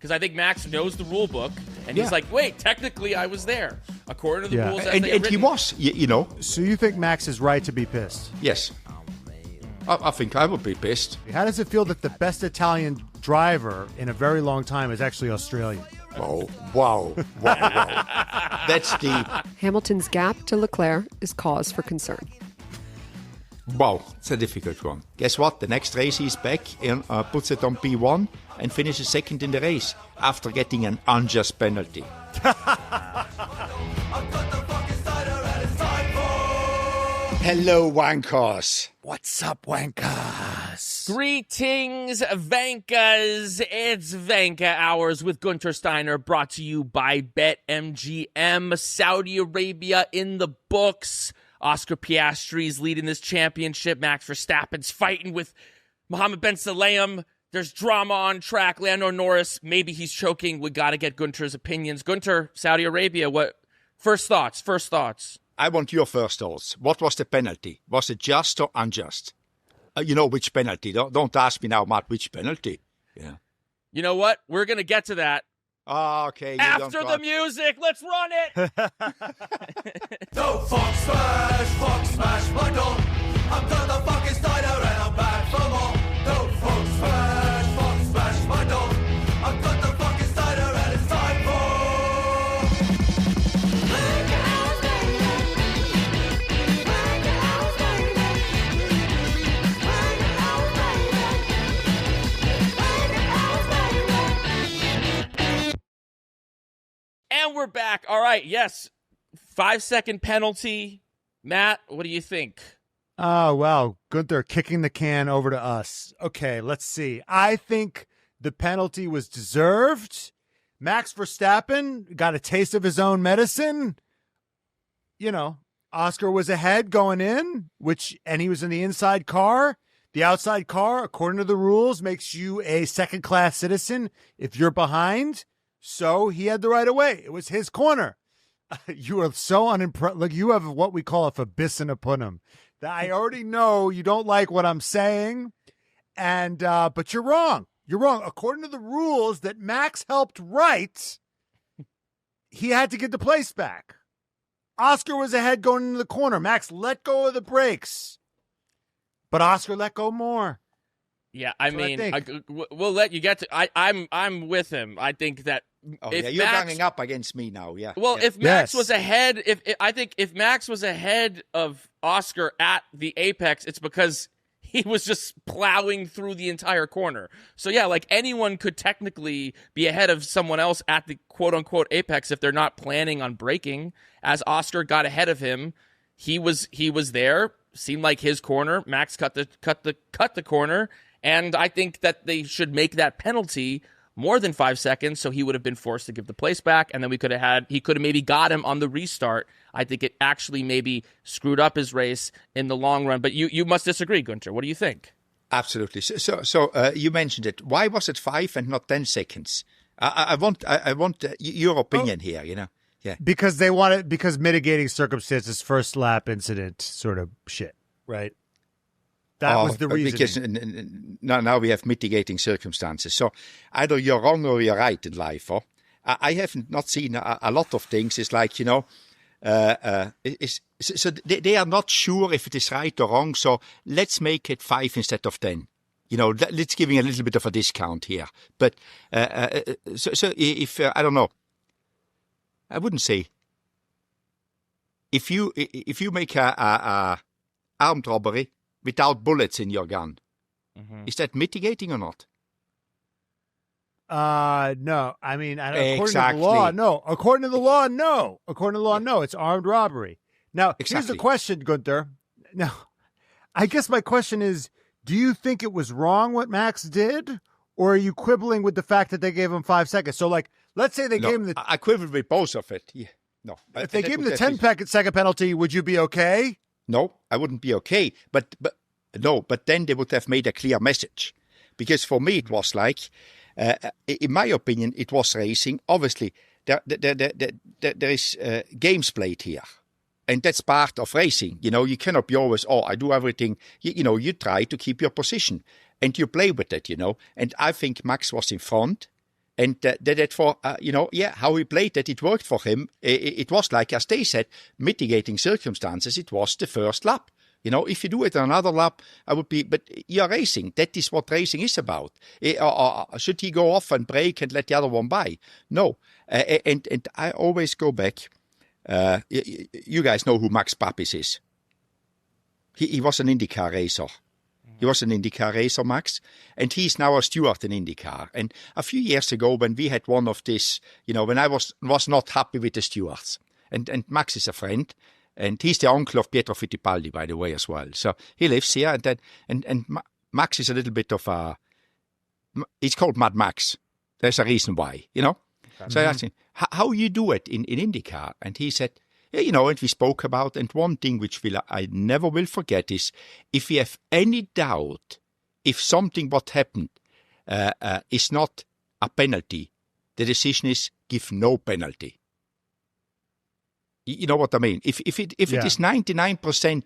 Because I think Max knows the rule book, and he's like, wait, technically I was there, according to the rules as they are and he was, you know. So you think Max is right to be pissed? Yes. I think I would be pissed. How does it feel that the best Italian driver in a very long time is actually Australian? Oh, wow. That's deep. Hamilton's gap to Leclerc is cause for concern. Wow, it's a difficult one. Guess what? The next race he's back and puts it on P1 and finishes second in the race after getting an unjust penalty. Hello, wankers. What's up, wankers? Greetings, Vankahs. It's Vankah Hours with Guenther Steiner, brought to you by BetMGM. Saudi Arabia in the books. Oscar Piastri is leading this championship. Max Verstappen's fighting with Mohammed Ben Sulayem. There's drama on track. Lando Norris, maybe he's choking. We got to get Guenther's opinions. Guenther, Saudi Arabia, what? First thoughts. I want your first thoughts. What was the penalty? Was it just or unjust? You know which penalty. Don't ask me now, Matt, which penalty. Yeah. You know what? We're going to get to that. Oh, okay. After the music, let's run it. No fuck smash, my dog. I'm done the fucking Steiner and I'm back for more. No fuck smash, my dog. I'm done the fucking Steiner and it's time for. And we're back. All right, yes. 5-second penalty. Matt, what do you think? Oh, well, Guenther kicking the can over to us. Okay, let's see. I think the penalty was deserved. Max Verstappen got a taste of his own medicine. You know, Oscar was ahead going in, and he was in the inside car. The outside car, according to the rules, makes you a second-class citizen if you're behind. So he had the right of way. It was his corner. You are so unimpressed. Look, you have what we call a fabissinapunum. I already know you don't like what I'm saying, and but you're wrong. You're wrong. According to the rules that Max helped write, he had to get the place back. Oscar was ahead going into the corner. Max let go of the brakes, but Oscar let go more. Yeah, I mean, we'll let you get to. I'm with him. I think that. You're ganging up against me now. Yeah. Well, if Max was ahead, if Max was ahead of Oscar at the apex, it's because he was just plowing through the entire corner. So yeah, like anyone could technically be ahead of someone else at the quote unquote apex if they're not planning on braking. As Oscar got ahead of him, he was there. Seemed like his corner. Max cut the corner, and I think that they should make that penalty more than 5 seconds, so he would have been forced to give the place back, and then he could have maybe got him on the restart. I think it actually maybe screwed up his race in the long run. But you must disagree, Guenther. What do you think? Absolutely. So you mentioned it. Why was it 5 and not 10 seconds? I want your opinion here. You know, yeah. Because mitigating circumstances, first lap incident, sort of shit, right? That was the reason. Because now we have mitigating circumstances. So either you're wrong or you're right in life. Or I have not seen a lot of things. It's like, you know, so they are not sure if it is right or wrong. So let's make it 5 instead of 10. You know, let's giving a little bit of a discount here. But so if I don't know, I wouldn't say if you make a armed robbery without bullets in your gun, is that mitigating or not? No. I mean, according to the law, no. According to the law, no. According to the law, no. It's armed robbery. Now, here's the question, Guenther. Now, I guess my question is, do you think it was wrong what Max did, or are you quibbling with the fact that they gave him 5 seconds? So, like, let's say they gave him the... I quibble with both of it. Yeah. No. If they gave him the 10-second penalty, would you be okay? No, I wouldn't be okay. But then they would have made a clear message. Because for me, it was like, in my opinion, it was racing. Obviously, there is games played here. And that's part of racing. You know, you cannot be always, I do everything. You try to keep your position. And you play with it, you know. And I think Max was in front. And that for, how he played that, it worked for him. It was like, as they said, mitigating circumstances. It was the first lap. If you do it on another lap, I would be, but you're racing. That is what racing is about. Should he go off and brake and let the other one by? No. And I always go back. You guys know who Max Verstappen is. He was an IndyCar racer. He was an IndyCar racer, Max, and he's now a steward in IndyCar. And a few years ago, when we had one of this, when I was not happy with the stewards, and Max is a friend, and he's the uncle of Pietro Fittipaldi, by the way, as well. So he lives here, and Max is a little bit of a, he's called Mad Max. There's a reason why, Okay. So I asked him, how you do it in IndyCar? And he said, and we spoke about, and one thing which I never will forget is, if we have any doubt if something what happened is not a penalty, the decision is give no penalty. You know what I mean? If it is 99%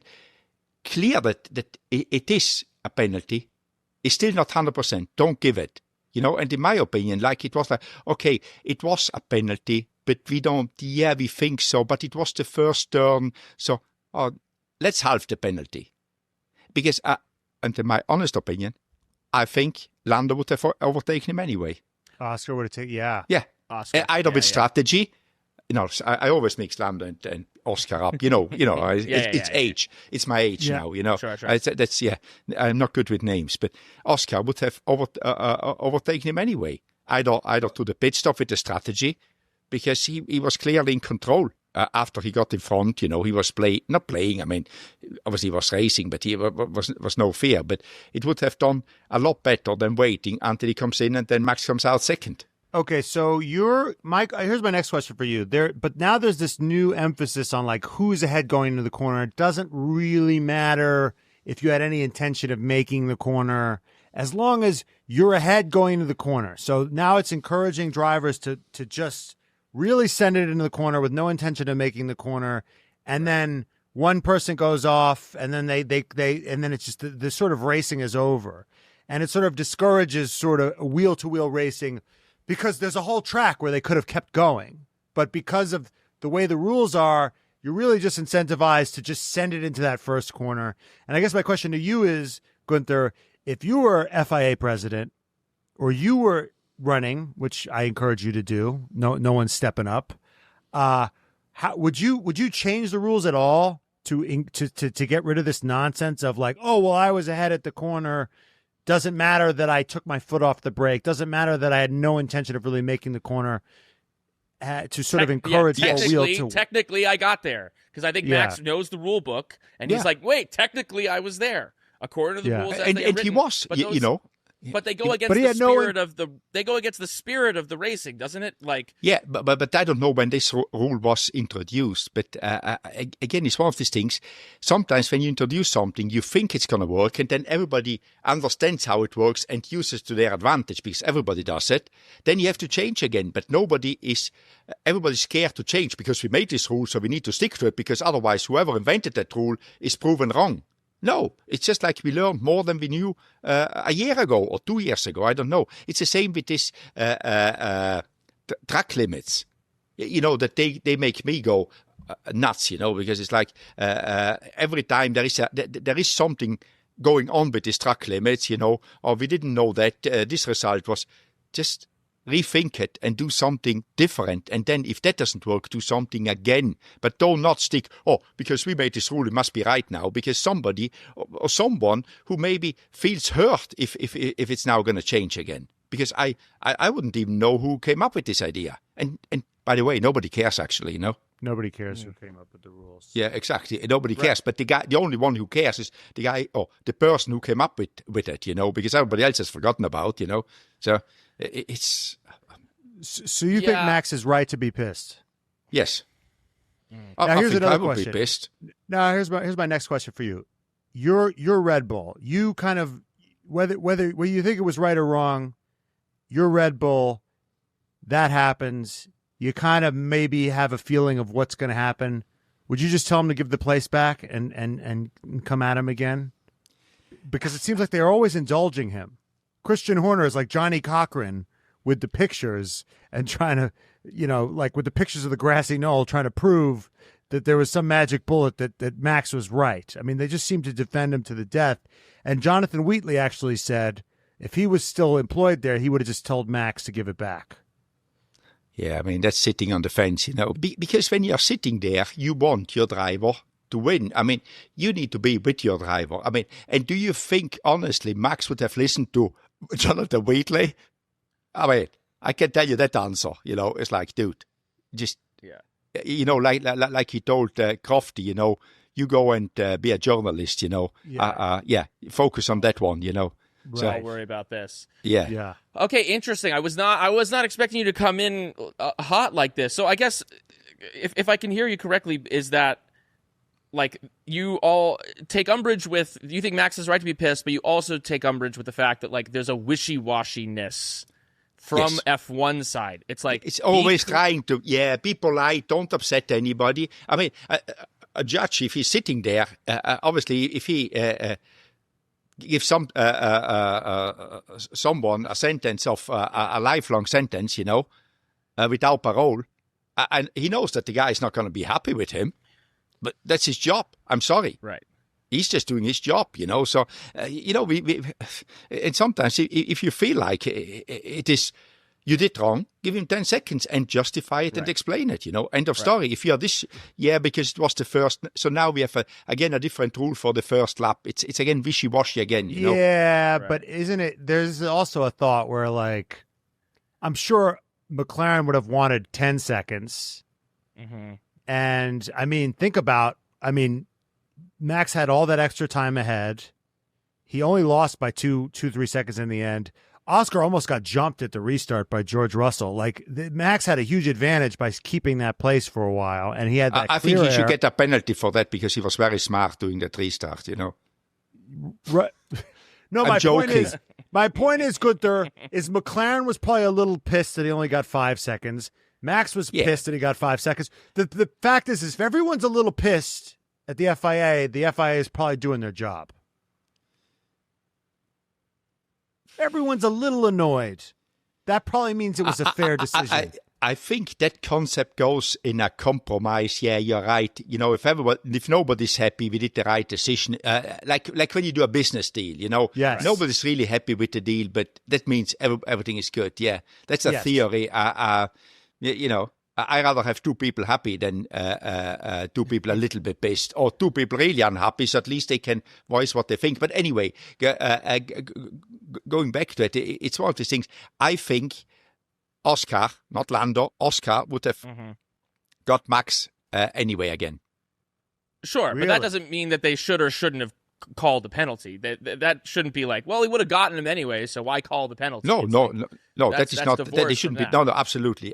clear that it is a penalty, it's still not 100%. Don't give it. And in my opinion, it was like, okay, it was a penalty, but we think so, but it was the first turn, so let's halve the penalty. Because, and in my honest opinion, I think Lando would have overtaken him anyway. Oscar would have taken, yeah. Yeah. Oscar. Either with strategy, I always mix Lando and Oscar up, it's age. It's my age now, Sure. That's, I'm not good with names, but Oscar would have overtaken him anyway. Either to the pit stop with the strategy, because he was clearly in control after he got in front. He was not playing. I mean, obviously he was racing, but he was no fear. But it would have done a lot better than waiting until he comes in and then Max comes out second. Okay, so Mike. Here's my next question for you. But now there's this new emphasis on who's ahead going into the corner. It doesn't really matter if you had any intention of making the corner, as long as you're ahead going into the corner. So now it's encouraging drivers to just really send it into the corner with no intention of making the corner, and then one person goes off, and then they and then it's just the sort of racing is over, and it sort of discourages sort of wheel to wheel racing, because there's a whole track where they could have kept going, but because of the way the rules are, you're really just incentivized to just send it into that first corner. And I guess my question to you is, Guenther, if you were FIA president, or you were running, which I encourage you to do, no one's stepping up, how would you change the rules at all to get rid of this nonsense of I was ahead at the corner, doesn't matter that I took my foot off the brake, doesn't matter that I had no intention of really making the corner, to sort of encourage a wheel to... Technically, I got there, because I think Max knows the rule book, and he's like, wait, technically I was there, according to the rules as they are written. He was, But they go against the spirit of the. They go against the spirit of the racing, doesn't it? But I don't know when this rule was introduced. But again, it's one of these things. Sometimes when you introduce something, you think it's going to work, and then everybody understands how it works and uses to their advantage because everybody does it. Then you have to change again. But everybody's scared to change because we made this rule, so we need to stick to it, because otherwise, whoever invented that rule is proven wrong. No, it's just like we learned more than we knew a year ago or 2 years ago. I don't know. It's the same with this track limits. That they make me go nuts. Because it's like every time there is something going on with these track limits. Or we didn't know that this result was just. Rethink it and do something different. And then if that doesn't work, do something again. But don't not stick, because we made this rule, it must be right now. Because somebody or someone who maybe feels hurt if it's now going to change again. Because I wouldn't even know who came up with this idea. And by the way, nobody cares actually, Nobody cares who came up with the rules. Yeah, exactly. Nobody cares. But the only one who cares is the guy or the person who came up with it, because everybody else has forgotten about, So it's... So you think Max is right to be pissed? Yes. Now here's another question. Be pissed. Now here's my next question for you. You're Red Bull. You kind of whether you think it was right or wrong, you're Red Bull. That happens. You kind of maybe have a feeling of what's going to happen. Would you just tell him to give the place back and come at him again? Because it seems like they're always indulging him. Christian Horner is like Johnny Cochran with the pictures and trying to, like with the pictures of the grassy knoll, trying to prove that there was some magic bullet that Max was right. I mean, they just seemed to defend him to the death. And Jonathan Wheatley actually said if he was still employed there, he would have just told Max to give it back. Yeah, I mean, that's sitting on the fence, because when you're sitting there, you want your driver to win. I mean, you need to be with your driver. I mean, and do you think, honestly, Max would have listened to Jonathan Wheatley? I mean, I can tell you that answer, it's like, dude, just, like he told Crofty, you go and be a journalist, focus on that one, Right. So, don't worry about this. Yeah. Okay, interesting. I was not expecting you to come in hot like this. So I guess if I can hear you correctly, is that like you all take umbrage with? You think Max is right to be pissed, but you also take umbrage with the fact that like there's a wishy-washiness from F1 side. It's like it's always trying to be polite. Don't upset anybody. I mean, a judge, if he's sitting there, obviously, if he give someone a sentence of a lifelong sentence, without parole, and he knows that the guy is not going to be happy with him, but that's his job. I'm sorry. Right. He's just doing his job, So, we and sometimes if you feel like it is, you did wrong, give him 10 seconds and justify it and explain it, End of story. If you're this, because it was the first. So now we have, again, a different rule for the first lap. It's again wishy-washy again, Yeah, right. But isn't it, there's also a thought where, like, I'm sure McLaren would have wanted 10 seconds. Mm-hmm. And, Max had all that extra time ahead. He only lost by 3 seconds in the end. Oscar almost got jumped at the restart by George Russell. Like, Max had a huge advantage by keeping that place for a while, and he had that I think he should get a penalty for that because he was very smart doing that restart, Right. No, my point is, Guenther, is McLaren was probably a little pissed that he only got 5 seconds. Max was pissed that he got 5 seconds. The fact is if everyone's a little pissed at the FIA is probably doing their job. Everyone's a little annoyed. That probably means it was a fair decision. I think that concept goes in a compromise. Yeah, you're right. If nobody's happy, we did the right decision. Like when you do a business deal, yes. Nobody's really happy with the deal, but that means everything is good. Yeah, that's a theory. I rather have two people happy than two people a little bit pissed, or two people really unhappy, so at least they can voice what they think. But anyway, going back to it, it's one of these things. I think Oscar, not Lando, Oscar would have got Max anyway again. Sure, Really? But that doesn't mean that they should or shouldn't have called the penalty. That shouldn't be like, well, he would have gotten him anyway, so why call the penalty? No, that is not. They shouldn't be. That. No, absolutely.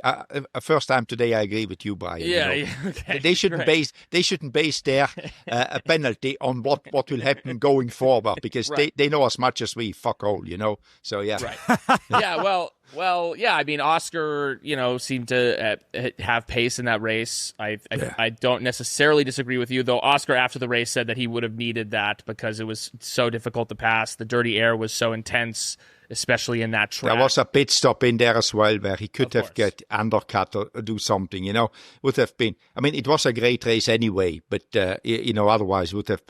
First time today, I agree with you, Brian. Yeah, okay. They shouldn't base. They shouldn't base their a penalty on what will happen going forward because they know as much as we. Fuck all, So yeah. Right. Yeah. Well, yeah. I mean, Oscar, seemed to have pace in that race. I don't necessarily disagree with you, though. Oscar after the race said that he would have needed that because it was so difficult to pass. The dirty air was so intense, especially in that track. There was a pit stop in there as well where he could have get undercut or do something. Would have been. I mean, it was a great race anyway, but otherwise would have.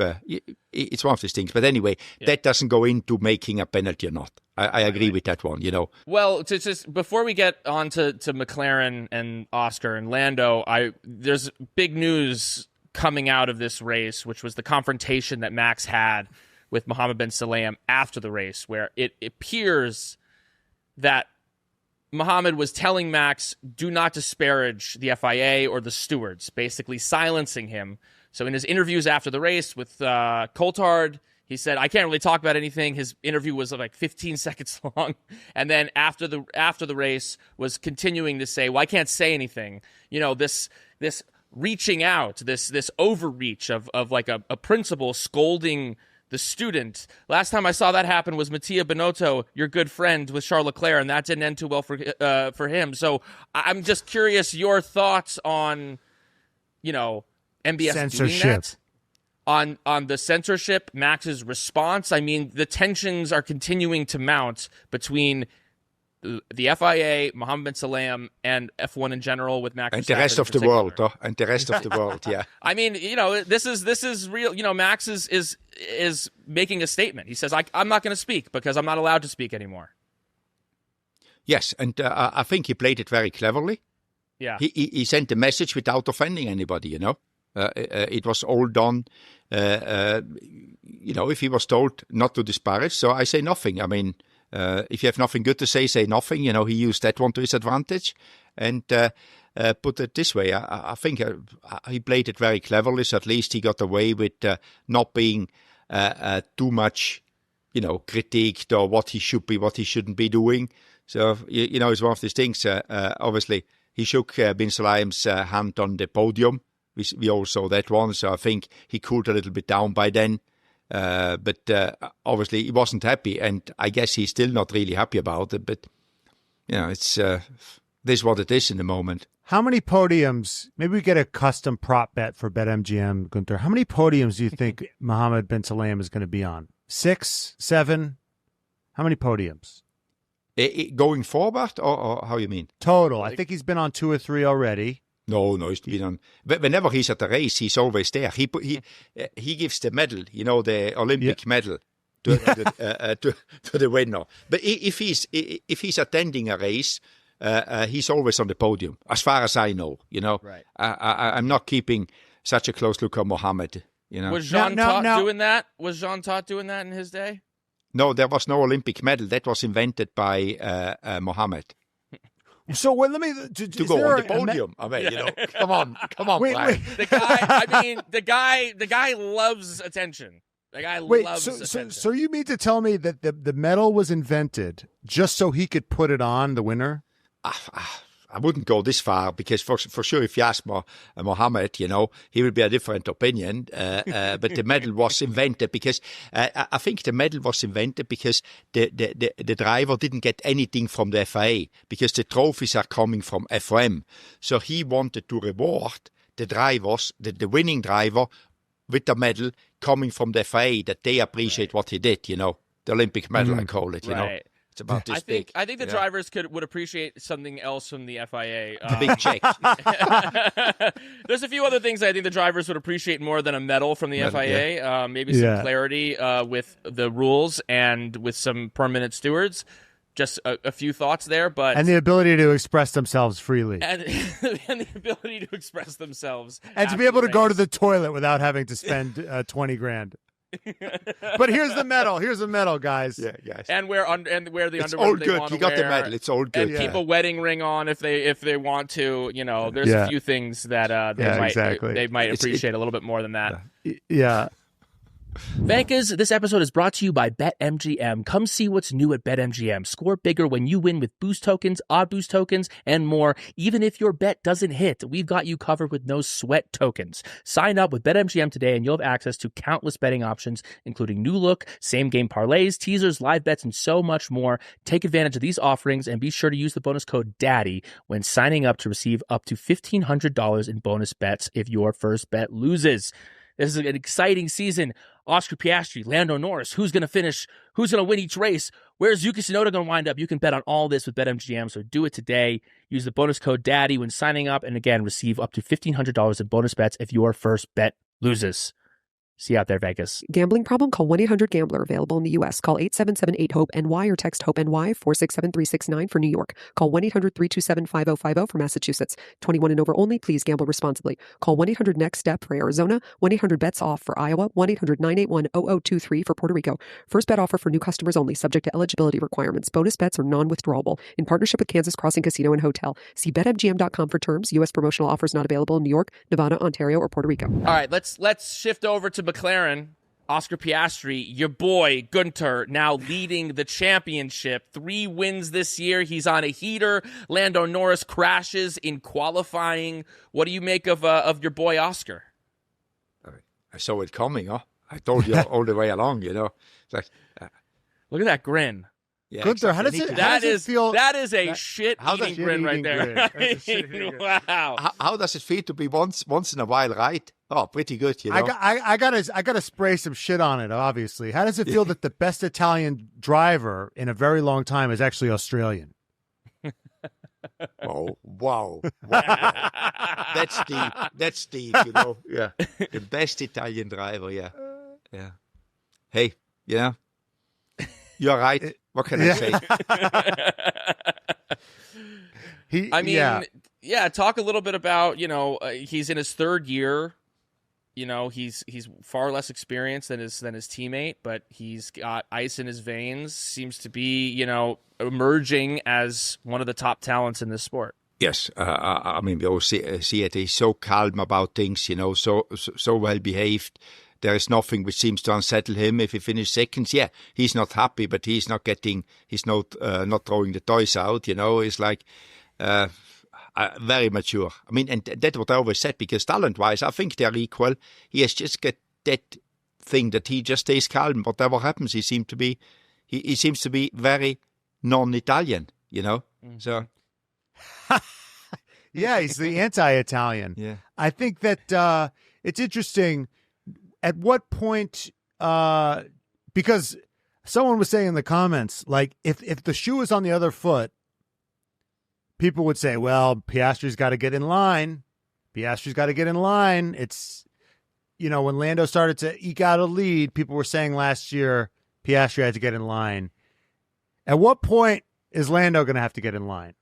It's one of these things. But anyway, that doesn't go into making a penalty or not. I agree with that one, Well, just before we get on to McLaren and Oscar and Lando, there's big news coming out of this race, which was the confrontation that Max had with Mohammed bin Sulayem after the race, where it appears that Mohammed was telling Max, do not disparage the FIA or the stewards, basically silencing him. So in his interviews after the race with Coulthard, he said, I can't really talk about anything. His interview was like 15 seconds long. And then after the race was continuing to say, well, I can't say anything. This reaching out, this overreach of like a principal scolding the student. Last time I saw that happen was Mattia Binotto, your good friend, with Charles Leclerc, and that didn't end too well for him. So I'm just curious your thoughts on, MBS censorship. doing that. On the censorship, Max's response. I mean, the tensions are continuing to mount between the FIA, Mohammed bin Salem, and F1 in general with Max and Verstappen the rest of the particular. world, and the rest of the world, yeah. I mean, this is real. Max is making a statement. He says, I'm not going to speak because I'm not allowed to speak anymore. Yes, and I think he played it very cleverly. Yeah. He sent the message without offending anybody, It was all done, if he was told not to disparage, so I say nothing. I mean, if you have nothing good to say nothing. He used that one to his advantage. And put it this way, I think he played it very cleverly, so at least he got away with not being too much, critiqued or what he should be, what he shouldn't be doing. So, it's one of these things. Obviously, he shook bin Salem's hand on the podium. We all saw that one, so I think he cooled a little bit down by then. But obviously, he wasn't happy, and I guess he's still not really happy about it. But, it's this is what it is in the moment. How many podiums? Maybe we get a custom prop bet for BetMGM, Guenther. How many podiums do you think Mohammed bin Salem is going to be on? 6, 7? How many podiums? Going forward, or how you mean? Total. I think he's been on 2 or 3 already. No, he's been on. Whenever he's at the race, he's always there. He gives the medal, the Olympic medal, to the winner. But if he's attending a race, he's always on the podium, as far as I know. Right. I'm not keeping such a close look on Mohammed. Was Jean Todt doing that? Was Jean Todt doing that in his day? No, there was no Olympic medal. That was invented by Mohammed. So let me to go on the podium. Come on, wait. The guy loves attention. The guy loves attention. So you mean to tell me that the medal was invented just so he could put it on the winner? I wouldn't go this far because for sure, if you ask Mohammed, he would be a different opinion. But the medal was invented because I think the medal was invented because the driver didn't get anything from the FIA because the trophies are coming from FOM. So he wanted to reward the drivers, the winning driver, with the medal coming from the FIA, that they appreciate what he did. The Olympic medal, I call it. Right. It's about this big. I think the drivers would appreciate something else from the FIA. The big check. There's a few other things I think the drivers would appreciate more than a medal from the FIA. Yeah. Maybe some clarity with the rules and with some permanent stewards. Just a few thoughts there, and the ability to express themselves freely, and the ability to express themselves, and to be able to go to the toilet without having to spend $20,000. But here's the medal. Here's the medal, guys. Yeah, guys. And wear the it's underwear all they good. want You to got wear. the medal. It's all good. And keep a wedding ring on if they want to. There's a few things that they might appreciate a little bit more than that. Yeah. Vankahs, this episode is brought to you by BetMGM. Come see what's new at BetMGM. Score bigger when you win with boost tokens, odd boost tokens, and more. Even if your bet doesn't hit, we've got you covered with no sweat tokens. Sign up with BetMGM today and you'll have access to countless betting options, including new look, same game parlays, teasers, live bets, and so much more. Take advantage of these offerings and be sure to use the bonus code DADDY when signing up to receive up to $1,500 in bonus bets if your first bet loses. This is an exciting season. Oscar Piastri, Lando Norris, who's going to finish? Who's going to win each race? Where's Yuki Tsunoda going to wind up? You can bet on all this with BetMGM, so do it today. Use the bonus code DADDY when signing up, and again, receive up to $1,500 in bonus bets if your first bet loses. See you out there, Vegas. Gambling problem? Call 1-800-GAMBLER. Available in the U.S. Call 877-8-HOPE-NY or text HOPE-NY 467-369 for New York. Call 1-800-327-5050 for Massachusetts. 21 and over only. Please gamble responsibly. Call 1-800-NEXT-STEP for Arizona. 1-800-BETS-OFF for Iowa. 1-800-981-0023 for Puerto Rico. First bet offer for new customers only. Subject to eligibility requirements. Bonus bets are non-withdrawable. In partnership with Kansas Crossing Casino and Hotel. See BetMGM.com for terms. U.S. promotional offers not available in New York, Nevada, Ontario, or Puerto Rico. All right, let's shift over to McLaren. Oscar Piastri, your boy Guenther, now leading the championship. 3 wins this year. He's on a heater. Lando Norris crashes in qualifying. What do you make of your boy Oscar? I saw it coming. I told you all the way along. It's like, look at that grin. Yeah, Guenther, how does it feel? That is a shit-eating grin right there. Wow. How does it feel to be once in a while right? Oh, pretty good, I gotta spray some shit on it, obviously. How does it feel that the best Italian driver in a very long time is actually Australian? Wow, wow, wow. That's deep. That's deep, you know. Yeah. The best Italian driver, yeah. Yeah. Hey, you're right. What can I say? Talk a little bit about, he's in his third year. He's far less experienced than his teammate, but he's got ice in his veins, seems to be, emerging as one of the top talents in this sport. Yes, I mean, we all see it. He's so calm about things, so well behaved. There is nothing which seems to unsettle him. If he finishes seconds, he's not happy, but he's not throwing the toys out. It's like very mature. I mean, and that's what I always said, because talent-wise, I think they're equal. He has just got that thing that he just stays calm. Whatever happens, he seems to be very non-Italian. Mm-hmm. So. Yeah, he's the anti-Italian. Yeah, I think that it's interesting. At what point? Because someone was saying in the comments, like, if the shoe is on the other foot, people would say, "Well, Piastri's got to get in line. Piastri's got to get in line." It's, when Lando started to eke out a lead, people were saying last year Piastri had to get in line. At what point is Lando going to have to get in line?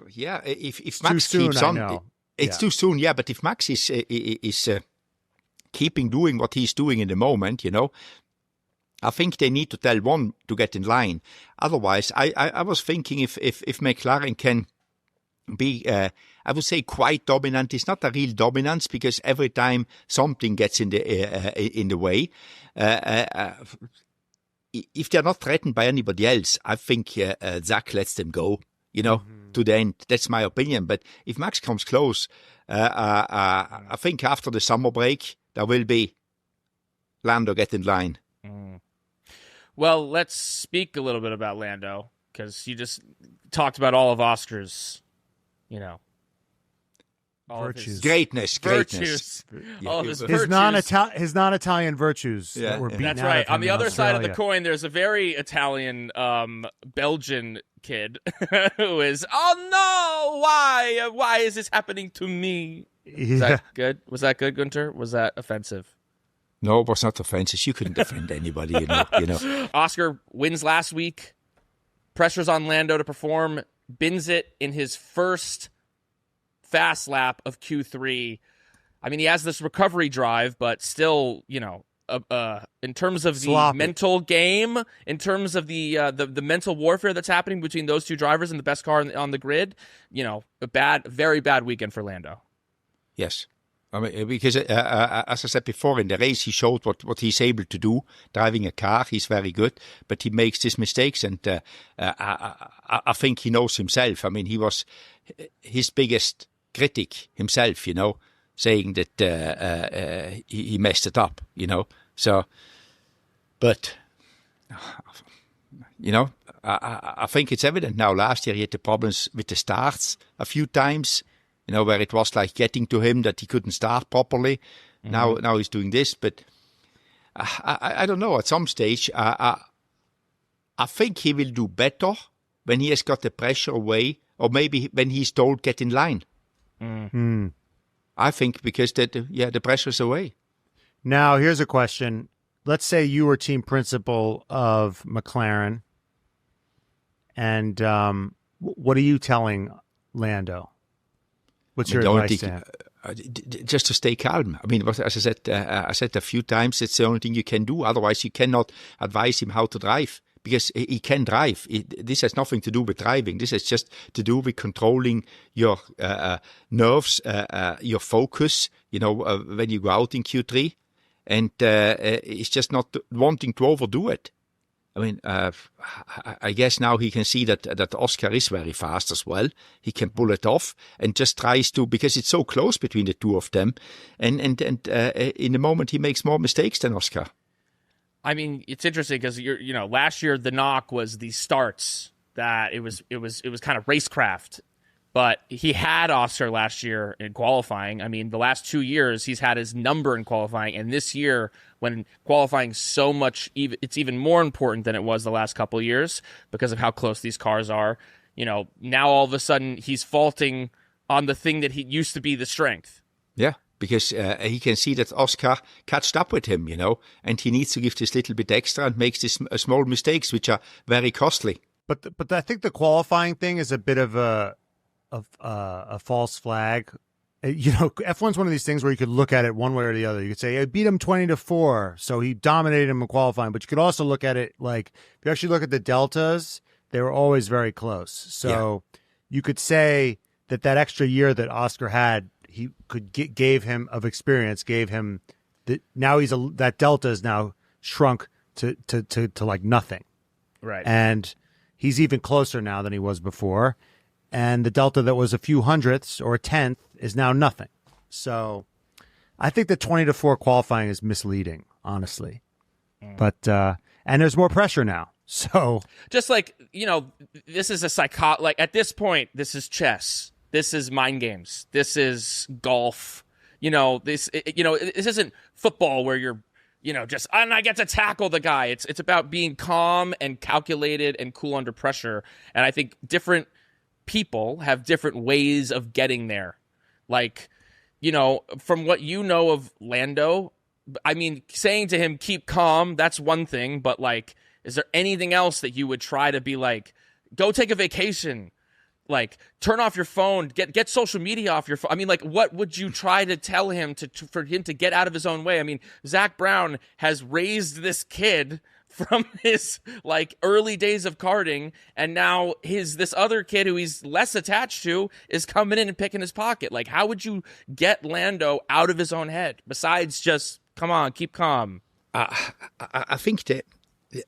Yeah, if Max keeps on, it's too soon. Yeah, but if Max is keeping doing what he's doing in the moment, I think they need to tell one to get in line. Otherwise, I was thinking if McLaren can be, I would say, quite dominant. It's not a real dominance, because every time something gets in the way, if they're not threatened by anybody else, I think Zach lets them go. To the end. That's my opinion. But if Max comes close, I think after the summer break, there will be Lando get in line. Mm. Well, let's speak a little bit about Lando, because you just talked about all of Oscar's, all virtues. Greatness. All of his virtues. His non-Italian virtues. Yeah, that were beaten that's out right. of him On the in other side of the Australia. coin, there's a very Italian Belgian kid who is, "Oh no, why is this happening to me?" Is that good? Was that good, Guenther? Was that offensive? No, it was not offensive. You couldn't defend anybody, Oscar wins last week. Pressure's on Lando to perform. Bins it in his first fast lap of Q3. I mean, he has this recovery drive, but still, in terms of the Sloppy. mental game, in terms of the mental warfare that's happening between those two drivers and the best car on the grid, a very bad weekend for Lando. Yes. I mean, because as I said before, in the race, he showed what he's able to do. Driving a car, he's very good, but he makes these mistakes, and I think he knows himself. I mean, he was his biggest critic himself, saying that he messed it up, So, but, I think it's evident now. Last year he had the problems with the starts a few times, where it was like getting to him that he couldn't start properly. Mm-hmm. Now he's doing this, but I don't know. At some stage, I think he will do better when he has got the pressure away, or maybe when he's told get in line. Mm. I think because the pressure is away. Now, here's a question. Let's say you were team principal of McLaren, and what are you telling Lando? What's your advice to him? Just to stay calm. I mean, as I said a few times, it's the only thing you can do. Otherwise, you cannot advise him how to drive, because he can drive. This has nothing to do with driving. This has just to do with controlling your nerves, your focus, when you go out in Q3. And it's just not wanting to overdo it. I mean, I guess now he can see that Oscar is very fast as well. He can pull it off and just tries to, because it's so close between the two of them. And in the moment, he makes more mistakes than Oscar. I mean, it's interesting because last year the knock was the starts, that it was kind of racecraft. But he had Oscar last year in qualifying. I mean, the last 2 years he's had his number in qualifying, and this year, when qualifying so much, it's even more important than it was the last couple of years because of how close these cars are. now all of a sudden he's faulting on the thing that he used to be the strength. Yeah, because he can see that Oscar catched up with him, and he needs to give this little bit extra and makes these small mistakes, which are very costly. But I think the qualifying thing is a bit of a false flag. F1's one of these things where you could look at it one way or the other. You could say, I beat him 20-4, so he dominated him in qualifying. But you could also look at it like, if you actually look at the deltas, they were always very close. So you could say that extra year that Oscar had, he could gave him of experience, gave him now that delta is now shrunk to like nothing. Right. And he's even closer now than he was before. And the delta that was a few hundredths or a tenth is now nothing. So I think the 20-4 qualifying is misleading, honestly. But and there's more pressure now. So just like, this is like at this point, this is chess. This is mind games. This is golf. This isn't football where you're, and I get to tackle the guy. It's about being calm and calculated and cool under pressure. And I think different people have different ways of getting there. Like, from what of Lando, I mean, saying to him, keep calm, that's one thing. But like, is there anything else that you would try to be like, go take a vacation? Like, turn off your phone, get social media off your phone. I mean, like, what would you try to tell him for him to get out of his own way? I mean, Zach Brown has raised this kid from his like early days of karting, and now this other kid who he's less attached to is coming in and picking his pocket. Like, how would you get Lando out of his own head besides just, come on, keep calm? I think that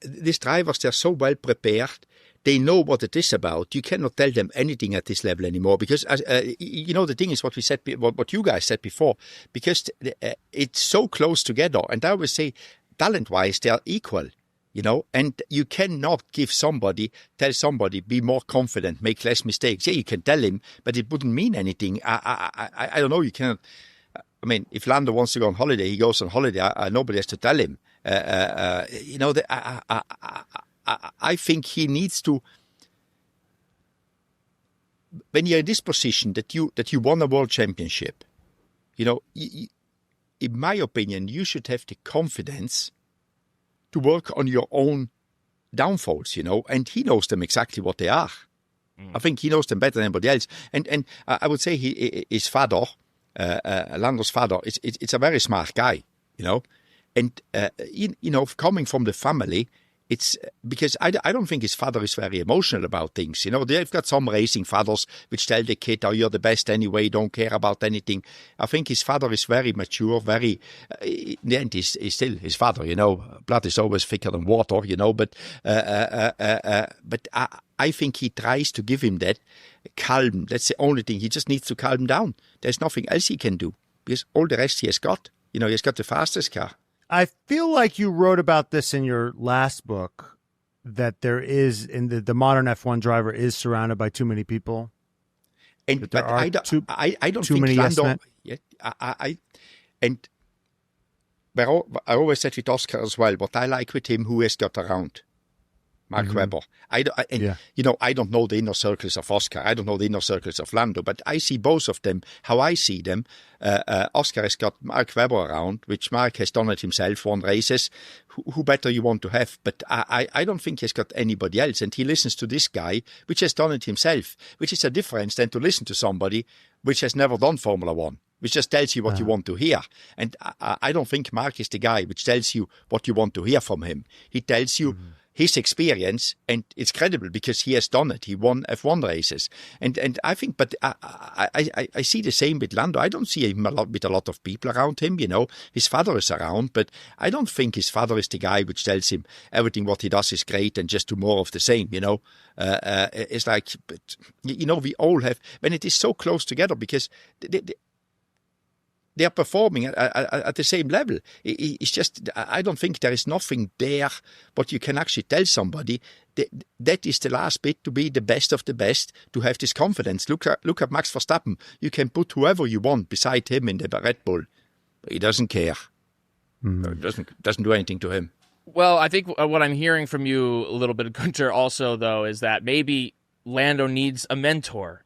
these drivers, they're so well prepared. They know what it is about. You cannot tell them anything at this level anymore because, the thing is what we said, what you guys said before, because it's so close together. And I always say, talent-wise, they are equal, and you cannot tell somebody, be more confident, make less mistakes. Yeah, you can tell him, but it wouldn't mean anything. I don't know. You cannot. I mean, if Lando wants to go on holiday, he goes on holiday. Nobody has to tell him. I think he needs to, when you're in this position that you won a world championship, in my opinion, you should have the confidence to work on your own downfalls, and he knows them exactly what they are. I think he knows them better than anybody else. And I would say his father, Lando's father, it's a very smart guy, and coming from the family. It's because I don't think his father is very emotional about things. They've got some racing fathers which tell the kid, oh, you're the best anyway, don't care about anything. I think his father is very mature, in the end, he's still his father, Blood is always thicker than water, but I think he tries to give him that calm. That's the only thing. He just needs to calm down. There's nothing else he can do because all the rest he has got. He has got the fastest car. I feel like you wrote about this in your last book, that there is, in the modern F1 driver is surrounded by too many people. And but I don't too think many Lando. I always said with Oscar as well. What I like with him, who has got around. Mark Webber. I don't know the inner circles of Oscar. I don't know the inner circles of Lando, but I see both of them, how I see them. Oscar has got Mark Webber around, which Mark has done it himself, won races. Who better you want to have? But I don't think he's got anybody else. And he listens to this guy, which has done it himself, which is a difference than to listen to somebody which has never done Formula One, which just tells you what you want to hear. And I don't think Mark is the guy which tells you what you want to hear from him. He tells you his experience, and it's credible because he has done it. He won F1 races, and I think. But I see the same with Lando. I don't see him with a lot of people around him. His father is around, but I don't think his father is the guy which tells him everything what he does is great and just do more of the same. It's like, but, we all have when it is so close together because. They are performing at the same level. It's just, I don't think there is nothing there, but you can actually tell somebody that is the last bit to be the best of the best, to have this confidence. Look at Max Verstappen. You can put whoever you want beside him in the Red Bull. But he doesn't care. It doesn't do anything to him. Well, I think what I'm hearing from you a little bit, Guenther, also, though, is that maybe Lando needs a mentor,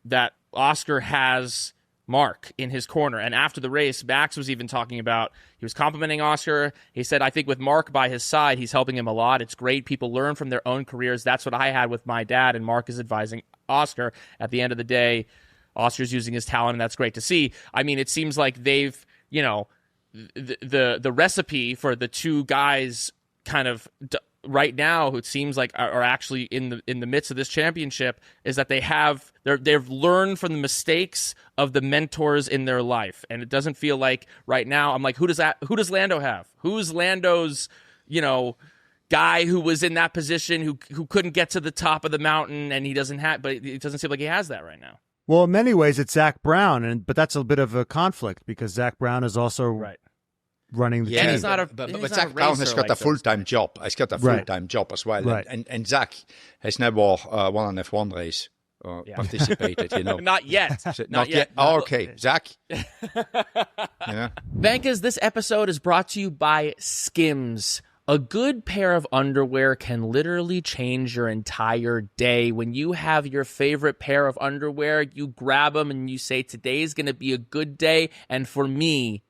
that Oscar has Mark in his corner. And after the race, Max was even talking about, he was complimenting Oscar. He said, I think with Mark by his side, he's helping him a lot. It's great. People learn from their own careers. That's what I had with my dad, and Mark is advising Oscar. At the end of the day, Oscar's using his talent, and that's great to see. I mean, it seems like they've, the recipe for the two guys kind of right now, who it seems like are actually in the midst of this championship, is that they've learned from the mistakes of the mentors in their life. And it doesn't feel like right now, I'm like, who does Lando have? Who's Lando's, guy who was in that position who couldn't get to the top of the mountain, and but it doesn't seem like he has that right now. Well, in many ways, it's Zach Brown, but that's a bit of a conflict because Zach Brown is also running the team. And he's not a but he's Zach not a Brown has racer got like a full-time job. He's got a full-time job as well. Right. And Zach has never won an F1 race or participated, Not yet. Not yet. Oh, okay. Zach? Yeah. Vankahs, this episode is brought to you by Skims. A good pair of underwear can literally change your entire day. When you have your favorite pair of underwear, you grab them and you say, today's going to be a good day. And for me,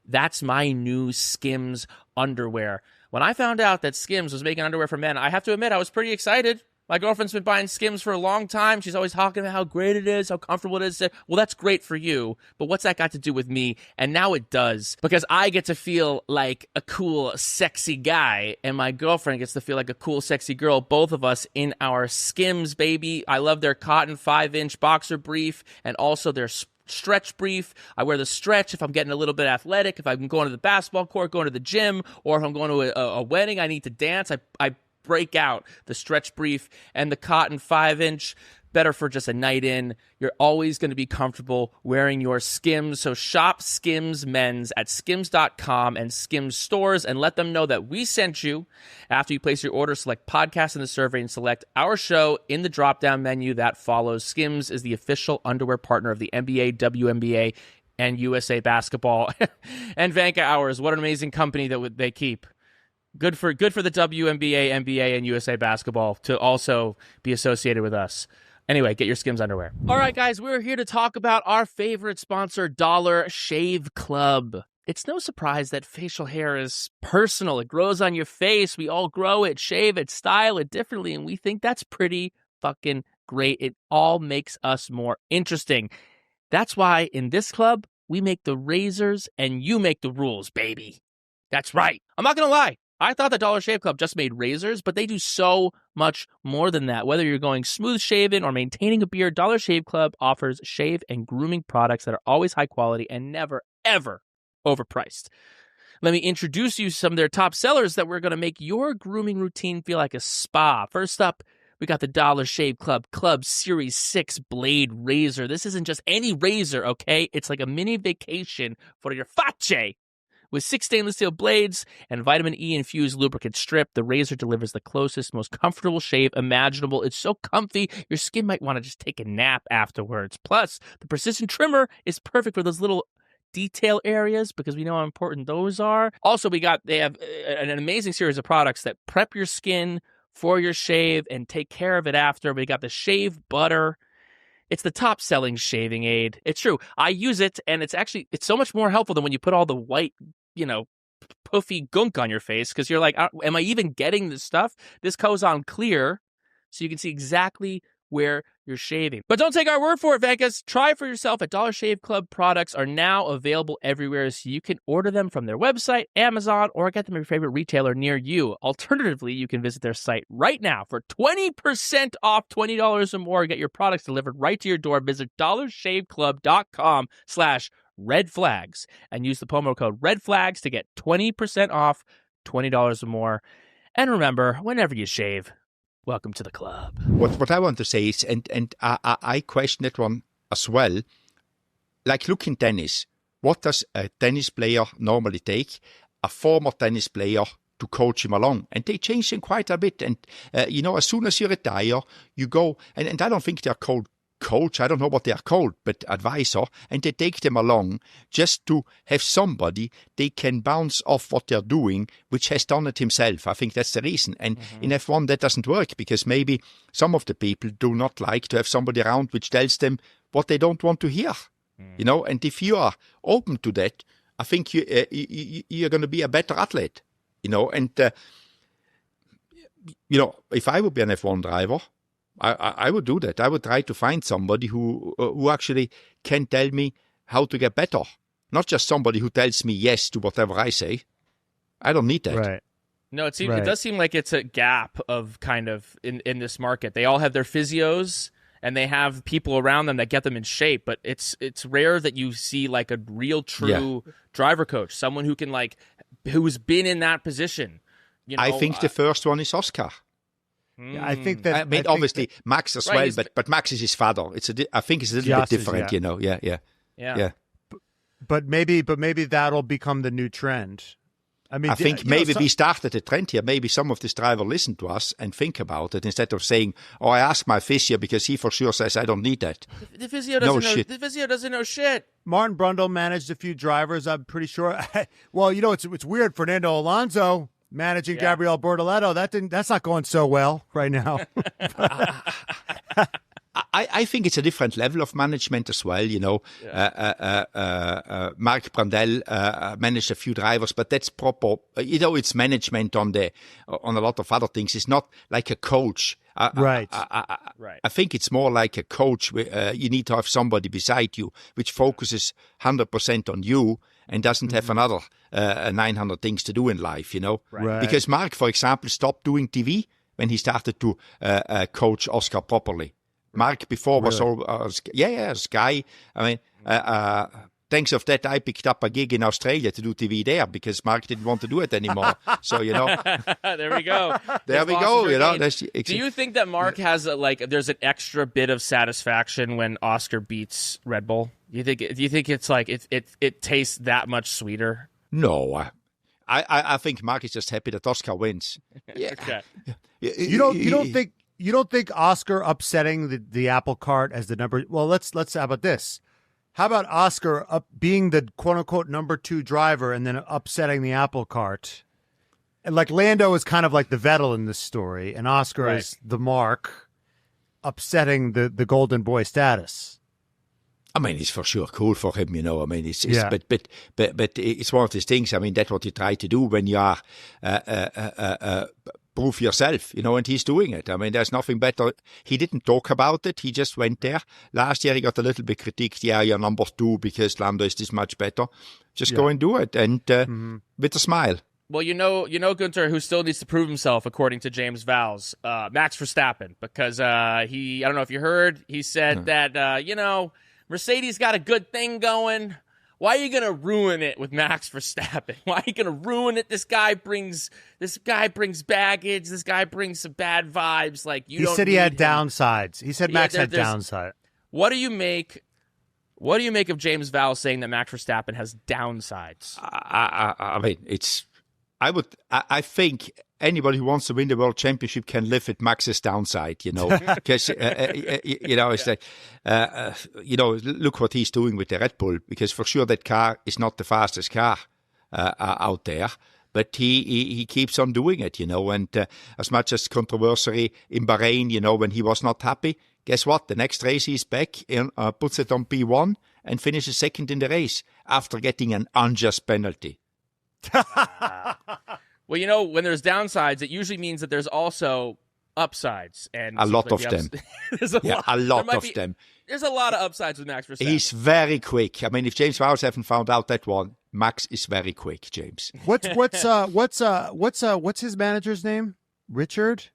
that's my new Skims underwear. When I found out that Skims was making underwear for men, I have to admit I was pretty excited. My girlfriend's been buying Skims for a long time. She's always talking about how great it is, how comfortable it is. Well, that's great for you, but what's that got to do with me? And now it does, because I get to feel like a cool, sexy guy, and my girlfriend gets to feel like a cool, sexy girl, both of us in our Skims, baby. I love their cotton 5-inch boxer brief and also their stretch brief. I wear the stretch if I'm getting a little bit athletic, if I'm going to the basketball court, going to the gym, or if I'm going to a wedding, I need to dance. I break out the stretch brief and the cotton 5-inch, better for just a night in. You're always going to be comfortable wearing your Skims. So shop Skims Men's at skims.com and Skims stores and let them know that we sent you. After you place your order, select podcast in the survey and select our show in the drop-down menu that follows. Skims is the official underwear partner of the NBA, WNBA, and USA Basketball. And Vankah Hours, what an amazing company that they keep. Good for the WNBA, NBA, and USA Basketball to also be associated with us. Anyway, get your Skims underwear. All right, guys, we're here to talk about our favorite sponsor, Dollar Shave Club. It's no surprise that facial hair is personal. It grows on your face. We all grow it, shave it, style it differently, and we think that's pretty fucking great. It all makes us more interesting. That's why in this club, we make the razors and you make the rules, baby. That's right. I'm not going to lie. I thought the Dollar Shave Club just made razors, but they do so much more than that. Whether you're going smooth shaven or maintaining a beard, Dollar Shave Club offers shave and grooming products that are always high quality and never, ever overpriced. Let me introduce you to some of their top sellers that we're going to make your grooming routine feel like a spa. First up, we got the Dollar Shave Club Series 6 Blade Razor. This isn't just any razor, okay? It's like a mini vacation for your face. With 6 stainless steel blades and vitamin E infused lubricant strip, the razor delivers the closest, most comfortable shave imaginable. It's so comfy, your skin might want to just take a nap afterwards. Plus, the precision trimmer is perfect for those little detail areas because we know how important those are. Also, they have an amazing series of products that prep your skin for your shave and take care of it after. We got the shave butter. It's the top-selling shaving aid. It's true. I use it, and it's so much more helpful than when you put all the white, puffy gunk on your face because you're like, am I even getting this stuff? This goes on clear so you can see exactly where you're shaving. But don't take our word for it, Vankahs. Try it for yourself at Dollar Shave Club. Products are now available everywhere, so you can order them from their website, Amazon, or get them at your favorite retailer near you. Alternatively, you can visit their site right now for 20% off, $20 or more. Get your products delivered right to your door. Visit dollarshaveclub.com/Red Flags and use the promo code Red Flags to get 20% off, $20 or more. And remember, whenever you shave, welcome to the club. What I want to say is, and I question that one as well. Like, look in tennis. What does a tennis player normally take? A former tennis player to coach him along. And they change him quite a bit. And, as soon as you retire, you go, and I don't think they're called coach, I don't know what they are called, but advisor, and they take them along just to have somebody they can bounce off what they're doing, which has done it himself. I think that's the reason. And in F1, that doesn't work because maybe some of the people do not like to have somebody around which tells them what they don't want to hear. And if you are open to that, I think you're going to be a better athlete. If I would be an F1 driver, I would do that. I would try to find somebody who actually can tell me how to get better. Not just somebody who tells me yes to whatever I say. I don't need that. Right. No, it does seem like it's a gap of kind of in this market. They all have their physios and they have people around them that get them in shape, but it's rare that you see like a real true driver coach, someone who can who's been in that position. I think the first one is Oscar. Yeah, I think that. Obviously Max as well, but Max is his father. I think it's a little bit different, Yeah. But maybe that'll become the new trend. I think maybe we started a trend here. Maybe some of these drivers listen to us and think about it instead of saying, "Oh, I asked my physio because he for sure says I don't need that." The physio doesn't know. The physio doesn't know shit. Martin Brundle managed a few drivers. I'm pretty sure. Well, it's weird. Fernando Alonso managing Gabriel Bortoleto. That's not going so well right now. I think it's a different level of management as well. Mark Brundle managed a few drivers, but that's proper. It's management on a lot of other things. It's not like a coach. Right. I think it's more like a coach. You need to have somebody beside you which focuses 100% on you and doesn't have another 900 things to do in life. Right. Because Mark, for example, stopped doing TV when he started to coach Oscar properly. Mark before was all Sky. I mean, thanks of that, I picked up a gig in Australia to do TV there because Mark didn't want to do it anymore. So there we go. There we go. Do you think that Mark has there's an extra bit of satisfaction when Oscar beats Red Bull? Do you think it's like it tastes that much sweeter? No, I think Mark is just happy that Oscar wins. Yeah. Okay. You don't think Oscar upsetting the apple cart as the number? Well, let's how about this? How about Oscar being the quote unquote number 2 driver and then upsetting the apple cart? And Lando is kind of like the Vettel in this story, and Oscar is the Mark upsetting the golden boy status. I mean, it's for sure cool for him, I mean, but it's one of these things. I mean, that's what you try to do when you are prove yourself, and he's doing it. I mean, there's nothing better. He didn't talk about it. He just went there. Last year, he got a little bit critiqued. Yeah, you're number 2 because Lando is this much better. Just go and do it, and with a smile. Well, Guenther, who still needs to prove himself, according to James Vowles, Max Verstappen, because I don't know if you heard, he said that, Mercedes got a good thing going. Why are you going to ruin it with Max Verstappen? Why are you going to ruin it? This guy brings baggage. This guy brings some bad vibes. He said he had downsides. He said Max had downside. What do you make of James Vowles saying that Max Verstappen has downsides? I mean, I think anybody who wants to win the world championship can live with Max's downside, because it's look what he's doing with the Red Bull, because for sure that car is not the fastest car out there, but he keeps on doing it, and as much as controversy in Bahrain, when he was not happy, guess what? The next race he's back and puts it on P1 and finishes second in the race after getting an unjust penalty. Well, when there's downsides, it usually means that there's also upsides, and a lot of them. There's a lot of them. There's a lot of upsides with Max Verstappen. He's very quick. I mean, if James Vowles haven't found out that one, Max is very quick. James. What's his manager's name? Richard.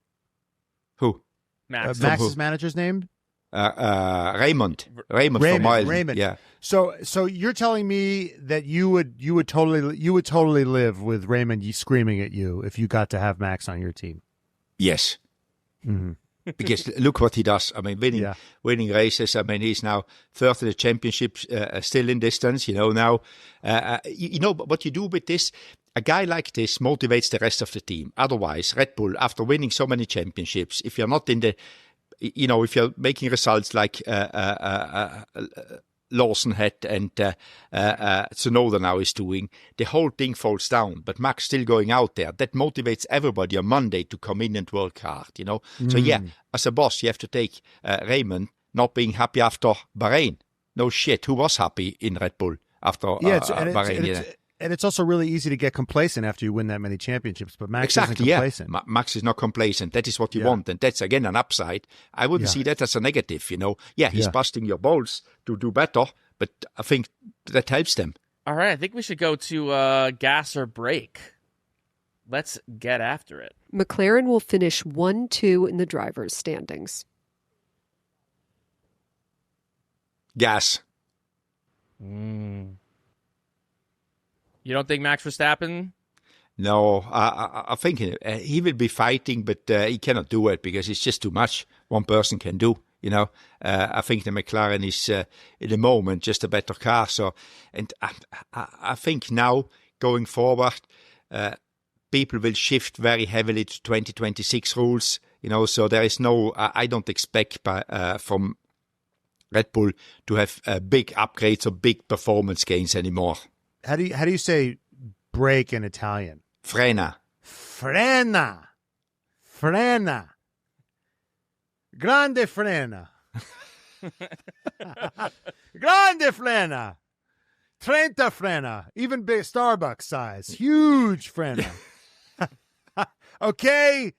Who? Max's manager's name? Raymond from Ireland. Raymond. Yeah. So you're telling me that you would totally live with Raymond screaming at you if you got to have Max on your team? Yes. Mm-hmm. Because look what he does. I mean, winning races. I mean, he's now third in the championship, still in distance. Now, what you do with this. A guy like this motivates the rest of the team. Otherwise, Red Bull, after winning so many championships, if you're not in the you know, if you're making results like Lawson had and Tsunoda now is doing, the whole thing falls down. But Max still going out there. That motivates everybody on Monday to come in and work hard, you know. So yeah, as a boss, you have to take Raymond not being happy after Bahrain. No shit, who was happy in Red Bull after Bahrain? And it's also really easy to get complacent after you win that many championships, but Max exactly, isn't complacent. Yeah. Max is not complacent. That is what you want, and that's, again, an upside. I wouldn't see that as a negative, you know. Yeah, he's busting your balls to do better, but I think that helps them. All right, I think we should go to gas or brake. Let's get after it. McLaren will finish 1-2 in the drivers' standings. Gas. You don't think Max Verstappen? No, I think he will be fighting, but he cannot do it because it's just too much. One person can do, you know. I think the McLaren is, in the moment, just a better car. So, and I think now, going forward, people will shift very heavily to 2026 rules, you know. So there is no, I don't expect from Red Bull to have big upgrades or big performance gains anymore. How do you say brake in Italian? Frena. Frena. Frena. Grande frena. Grande frena. 30 frena. Even big Starbucks size. Huge frena. Okay.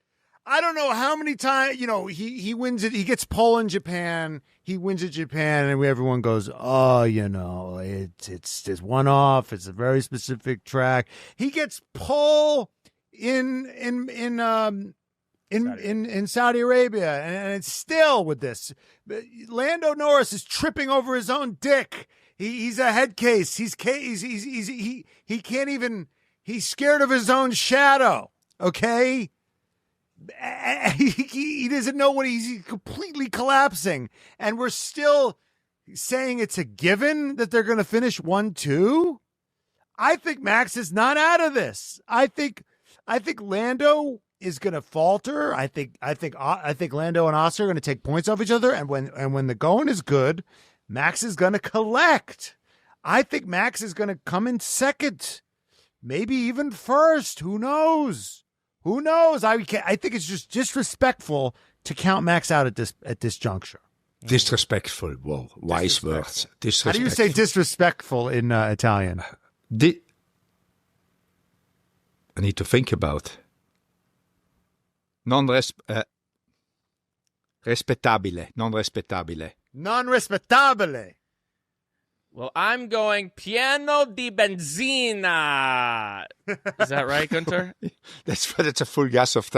I don't know how many times, you know, he wins it. He gets pole in Japan. He wins at Japan, and everyone goes, oh, you know, it's one off. It's a very specific track. He gets pole in Saudi Arabia, and it's still with this. Lando Norris is tripping over his own dick. He's a head case. He can't even. He's scared of his own shadow. Okay. He doesn't know what he's completely collapsing, and we're still saying it's a given that they're going to finish 1-2. I think Max is not out of this. I think Lando is going to falter. I think Lando and Oscar are going to take points off each other, and when the going is good, Max is going to collect. I think Max is going to come in second, maybe even first. Who knows? Who knows? I think it's just disrespectful to count Max out at this juncture. Disrespectful. Whoa, wise words. How do you say disrespectful in Italian? I need to think about. Respettabile. Non respettabile. Non respettabile. Well, I'm going pieno di benzina. Is that right, Guenther? That's a full gas of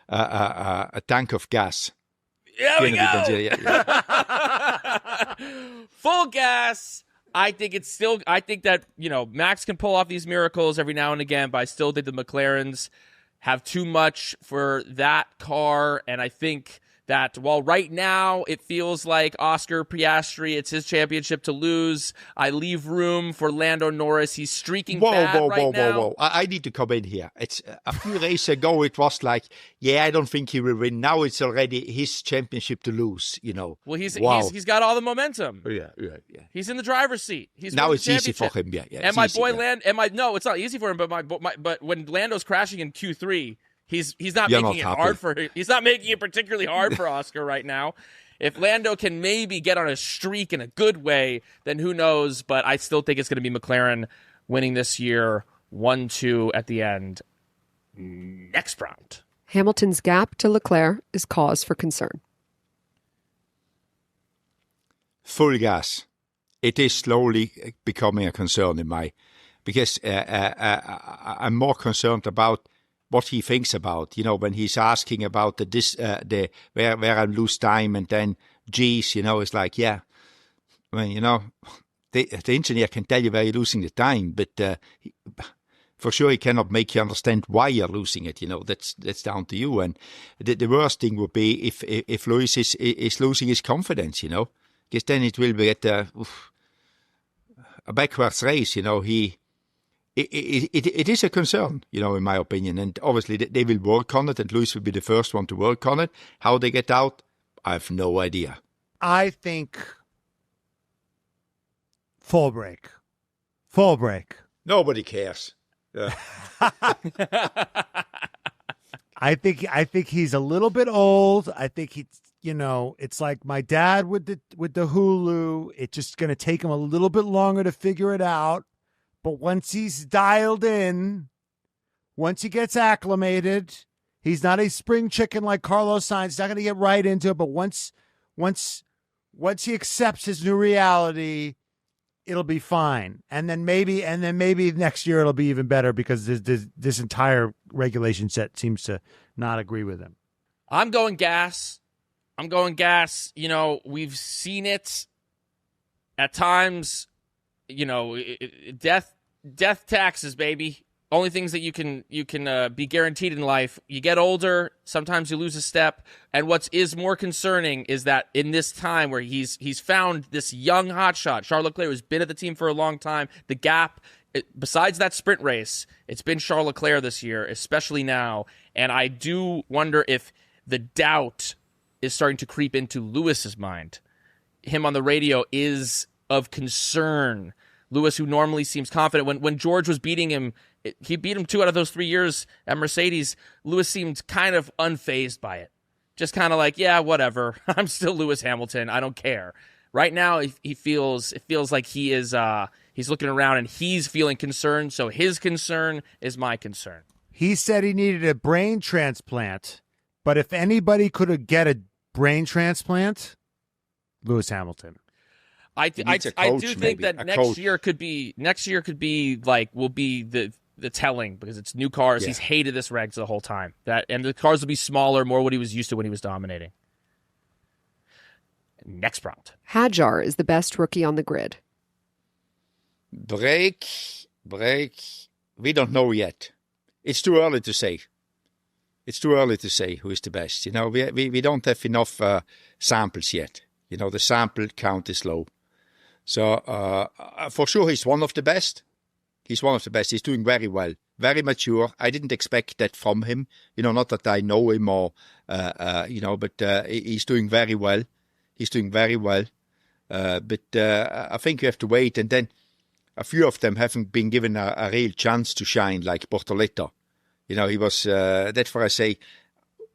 a tank of gas. There we go. Full gas. I think that, you know, Max can pull off these miracles every now and again, but I still think the McLarens have too much for that car, and I think that while right now it feels like Oscar Piastri, it's his championship to lose, I leave room for Lando Norris. He's streaking bad right now. Whoa. I need to come in here. It's a few races ago, it was like, yeah, I don't think he will win. Now it's already his championship to lose, you know. Well, he's got all the momentum. Yeah. He's in the driver's seat. Now it's easy for him. Yeah. And my boy no, it's not easy for him, but when Lando's crashing in Q3, He's not making it hard for him. He's not making it particularly hard for Oscar right now. If Lando can maybe get on a streak in a good way, then who knows? But I still think it's going to be McLaren winning this year 1-2 at the end. Next round. Hamilton's gap to Leclerc is cause for concern. Full gas. It is slowly becoming a concern because I'm more concerned about what he thinks about, you know, when he's asking about where I lose time, and then, geez, you know, it's like, yeah, I mean, you know, the engineer can tell you where you're losing the time, but for sure he cannot make you understand why you're losing it. You know, that's down to you. And the worst thing would be if Lewis is losing his confidence, you know, because then it will be a backwards race. You know, he it is a concern, in my opinion. And obviously they will work on it, and Lewis will be the first one to work on it. How they get out, I have no idea. I think full break. Full break. Nobody cares. Yeah. I think he's a little bit old. I think it's like my dad with the Hulu. It's just going to take him a little bit longer to figure it out. But once he's dialed in, once he gets acclimated, he's not a spring chicken like Carlos Sainz. He's not going to get right into it. But once he accepts his new reality, it'll be fine. And then maybe next year it'll be even better, because this entire regulation set seems to not agree with him. I'm going gas. We've seen it at times. Death taxes, baby. Only things that you can be guaranteed in life. You get older, sometimes you lose a step, and what is more concerning is that in this time where he's found this young hotshot, Charles Leclerc, who's been at the team for a long time, the gap, besides that sprint race, it's been Charles Leclerc this year, especially now, and I do wonder if the doubt is starting to creep into Lewis's mind. Him on the radio is of concern. Lewis, who normally seems confident, when George was beating him, he beat him 2 out of those 3 years at Mercedes. Lewis seemed kind of unfazed by it. Just kind of like, yeah, whatever. I'm still Lewis Hamilton. I don't care. Right now, it feels like he is he's looking around and he's feeling concerned. So his concern is my concern. He said he needed a brain transplant, but if anybody could get a brain transplant, Lewis Hamilton. I do think that next year could be will be the telling, because it's new cars. Yeah. He's hated this regs the whole time. And the cars will be smaller, more what he was used to when he was dominating. Next prompt. Hadjar is the best rookie on the grid. Break. We don't know yet. It's too early to say. Who is the best. We don't have enough samples yet. The sample count is low. So for sure he's one of the best. He's doing very well. Very mature. I didn't expect that from him. Not that I know him or, but he's doing very well. But I think you have to wait. And then a few of them haven't been given a real chance to shine, like Bortoleto. He was, that's why I say,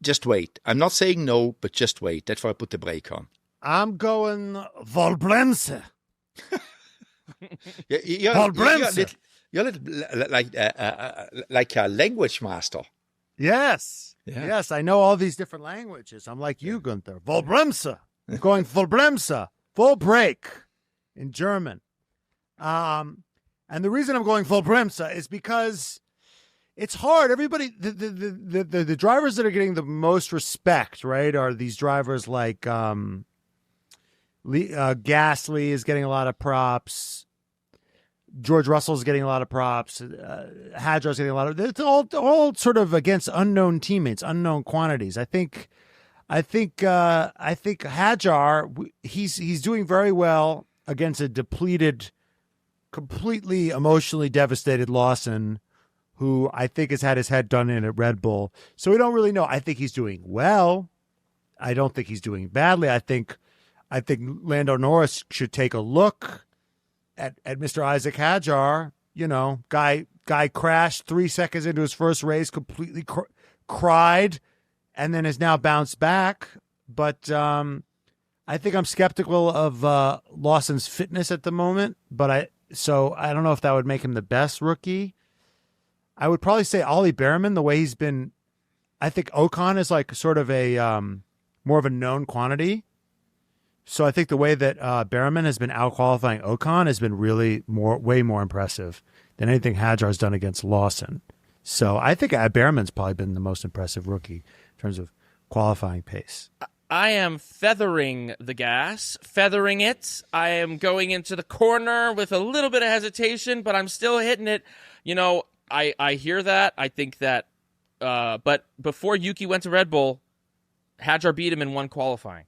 just wait. I'm not saying no, but just wait. That's why I put the brake on. I'm going Volbremse. You're like a language master. Yes. Yeah. Yes, I know all these different languages. I'm like you, Guenther. Volbremse. I'm going Volbremse. Full brake in German. And the reason I'm going Volbremse is because it's hard. Everybody, the drivers that are getting the most respect, right, are these drivers like Gasly is getting a lot of props. George Russell's getting a lot of props. Hadjar's getting a lot of. It's all sort of against unknown teammates, unknown quantities. I think Hadjar, he's doing very well against a depleted, completely emotionally devastated Lawson, who I think has had his head done in at Red Bull. So we don't really know. I think he's doing well. I don't think he's doing badly. I think Lando Norris should take a look at Mr. Isaac Hadjar. Guy crashed 3 seconds into his first race, completely cried, and then has now bounced back. But I think I'm skeptical of Lawson's fitness at the moment. So I don't know if that would make him the best rookie. I would probably say Ollie Behrman, the way he's been. I think Ocon is like sort of a more of a known quantity. So I think the way that Behrman has been out-qualifying Ocon has been really way more impressive than anything Hadjar's done against Lawson. So I think Behrman's probably been the most impressive rookie in terms of qualifying pace. I am feathering the gas, feathering it. I am going into the corner with a little bit of hesitation, but I'm still hitting it. I hear that. I think that, but before Yuki went to Red Bull, Hadjar beat him in one qualifying.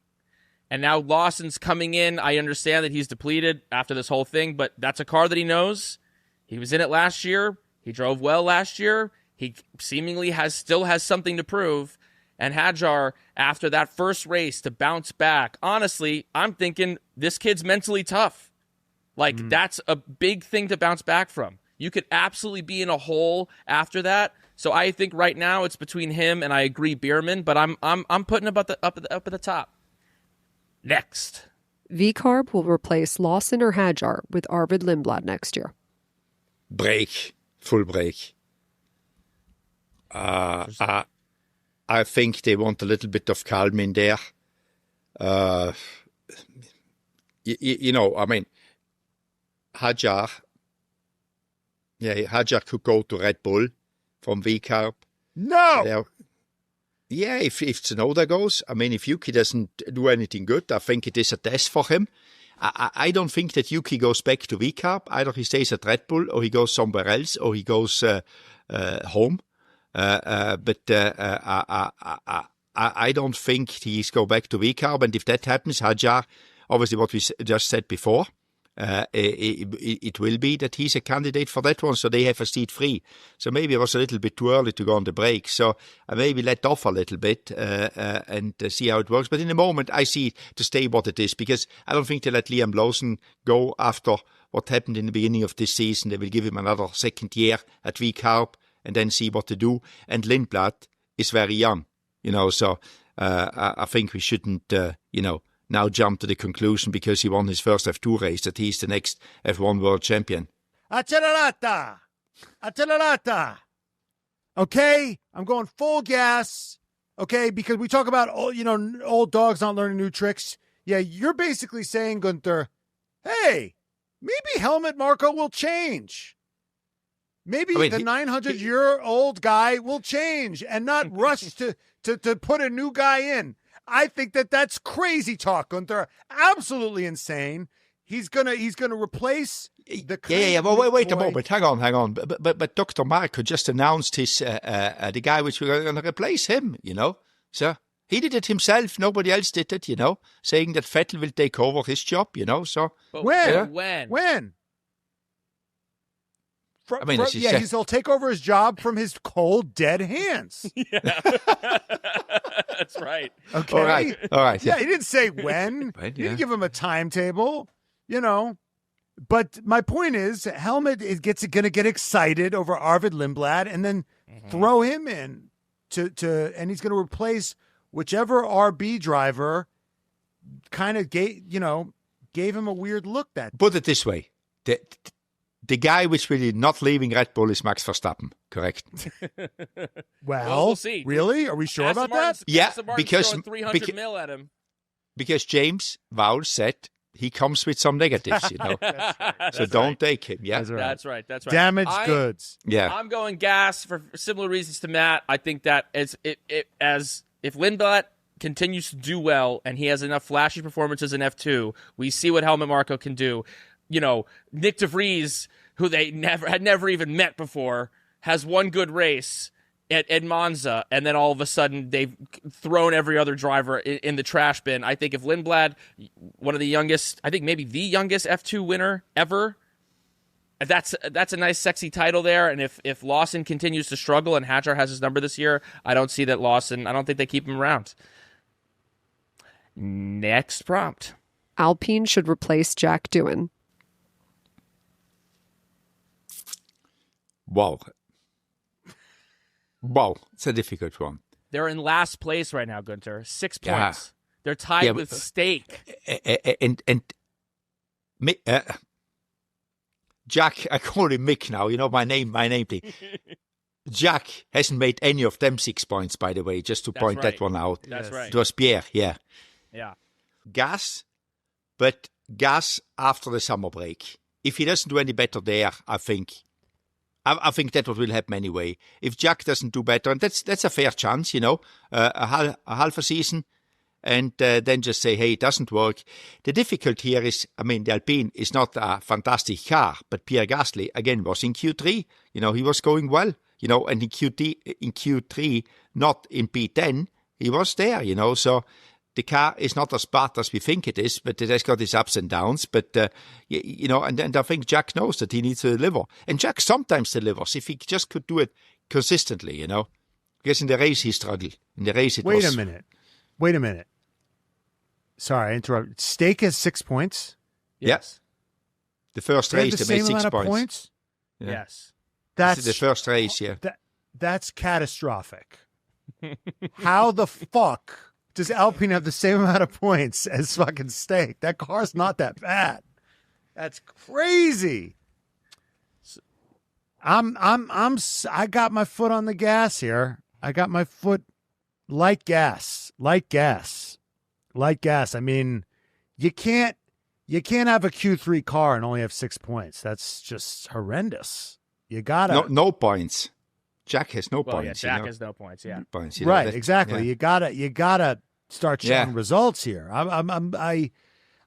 And now Lawson's coming in. I understand that he's depleted after this whole thing, but that's a car that he knows. He was in it last year. He drove well last year. He seemingly still has something to prove. And Hadjar, after that first race to bounce back, honestly, I'm thinking this kid's mentally tough. Like, that's a big thing to bounce back from. You could absolutely be in a hole after that. So I think right now it's between him and I agree Bierman, but I'm putting him up at the top. Next. VCARB will replace Lawson or Hadjar with Arvid Lindblad next year. Break. Full break. I think they want a little bit of calm in there. You know, I mean, Hadjar could go to Red Bull from VCARB. No! Yeah, if Tsunoda goes, I mean, if Yuki doesn't do anything good, I think it is a test for him. I don't think that Yuki goes back to VCARB. Either he stays at Red Bull or he goes somewhere else or he goes home. But I don't think he's go back to VCARB. And if that happens, Hadjar, obviously what we just said before, it will be that he's a candidate for that one, so they have a seat free. So maybe it was a little bit too early to go on the break. So I maybe let off a little bit and see how it works. But in the moment, I see it to stay what it is, because I don't think they let Liam Lawson go after what happened in the beginning of this season. They will give him another second year at VCARB and then see what to do. And Lindblad is very young, you know, so I think we shouldn't, now jump to the conclusion because he won his first F2 race that he's the next F1 world champion. Accelerata! Okay? I'm going full gas. Okay? Because we talk about, old dogs not learning new tricks. Yeah, you're basically saying, Guenther, hey, maybe Helmut Marko will change. Maybe the 900-year-old guy will change and not rush to put a new guy in. I think that's crazy talk, Guenther. Absolutely insane. He's gonna replace the Well, wait a moment. Hang on. But Dr. Marko just announced his the guy which we're going to replace him. You know, so he did it himself. Nobody else did it. You know, saying that Vettel will take over his job. You know, so but when? He'll take over his job from his cold, dead hands. Yeah. That's right. Okay. All right. Yeah, he didn't say when. He didn't give him a timetable, But my point is, Helmut is going to get excited over Arvid Lindblad and then throw him in and he's going to replace whichever RB driver kind of gave him a weird look. Put it this way. The guy which will not leaving Red Bull is Max Verstappen, correct? Well, we'll see. Really? Are we sure about that? Yeah, because $300 million at him. Because James Vowles said he comes with some negatives, So don't take him. Yeah, that's right. Damaged goods. Yeah, I'm going gas for similar reasons to Matt. I think that if Lindblad continues to do well and he has enough flashy performances in F2, we see what Helmut Marko can do. Nick DeVries, who they had never even met before, has one good race at Monza, and then all of a sudden they've thrown every other driver in the trash bin. I think if Lindblad, one of the youngest, I think maybe the youngest F2 winner ever, that's a nice, sexy title there. And if Lawson continues to struggle and Hadjar has his number this year, I don't see that Lawson, I don't think they keep him around. Next prompt. Alpine should replace Jack Doohan. Wow, it's a difficult one. They're in last place right now, Guenther. 6 points. They're tied with Stake. And Jack, I call him Mick now. My name thing. Jack hasn't made any of them 6 points, by the way, just to point that one out. That's right. It was Pierre, yeah. Yeah. Gas after the summer break. If he doesn't do any better there, I think that's what will happen anyway. If Jack doesn't do better, and that's a fair chance, a half a season, and then just say, hey, it doesn't work. The difficulty here is, the Alpine is not a fantastic car, but Pierre Gasly, again, was in Q3. He was going well, and in Q3, not in P10, he was there, so the car is not as bad as we think it is, but it has got its ups and downs. But, and I think Jack knows that he needs to deliver. And Jack sometimes delivers if he just could do it consistently, Because in the race he struggled. In the race Wait a minute. Sorry, I interrupted. Stake has 6 points? Yes. The first They have race the they made same 6 amount of points. points? Yeah. Yes. That's the first race, yeah. That's catastrophic. How the fuck does Alpine have the same amount of points as fucking Stake? That car's not that bad. That's crazy. I got my foot on the gas here. I got my foot light gas. I mean, you can't have a Q3 car and only have 6 points. That's just horrendous. You gotta no points. Jack has no Well, points. yeah, Jack has no points. Yeah. Points, right, exactly. Yeah. You gotta start showing results here. I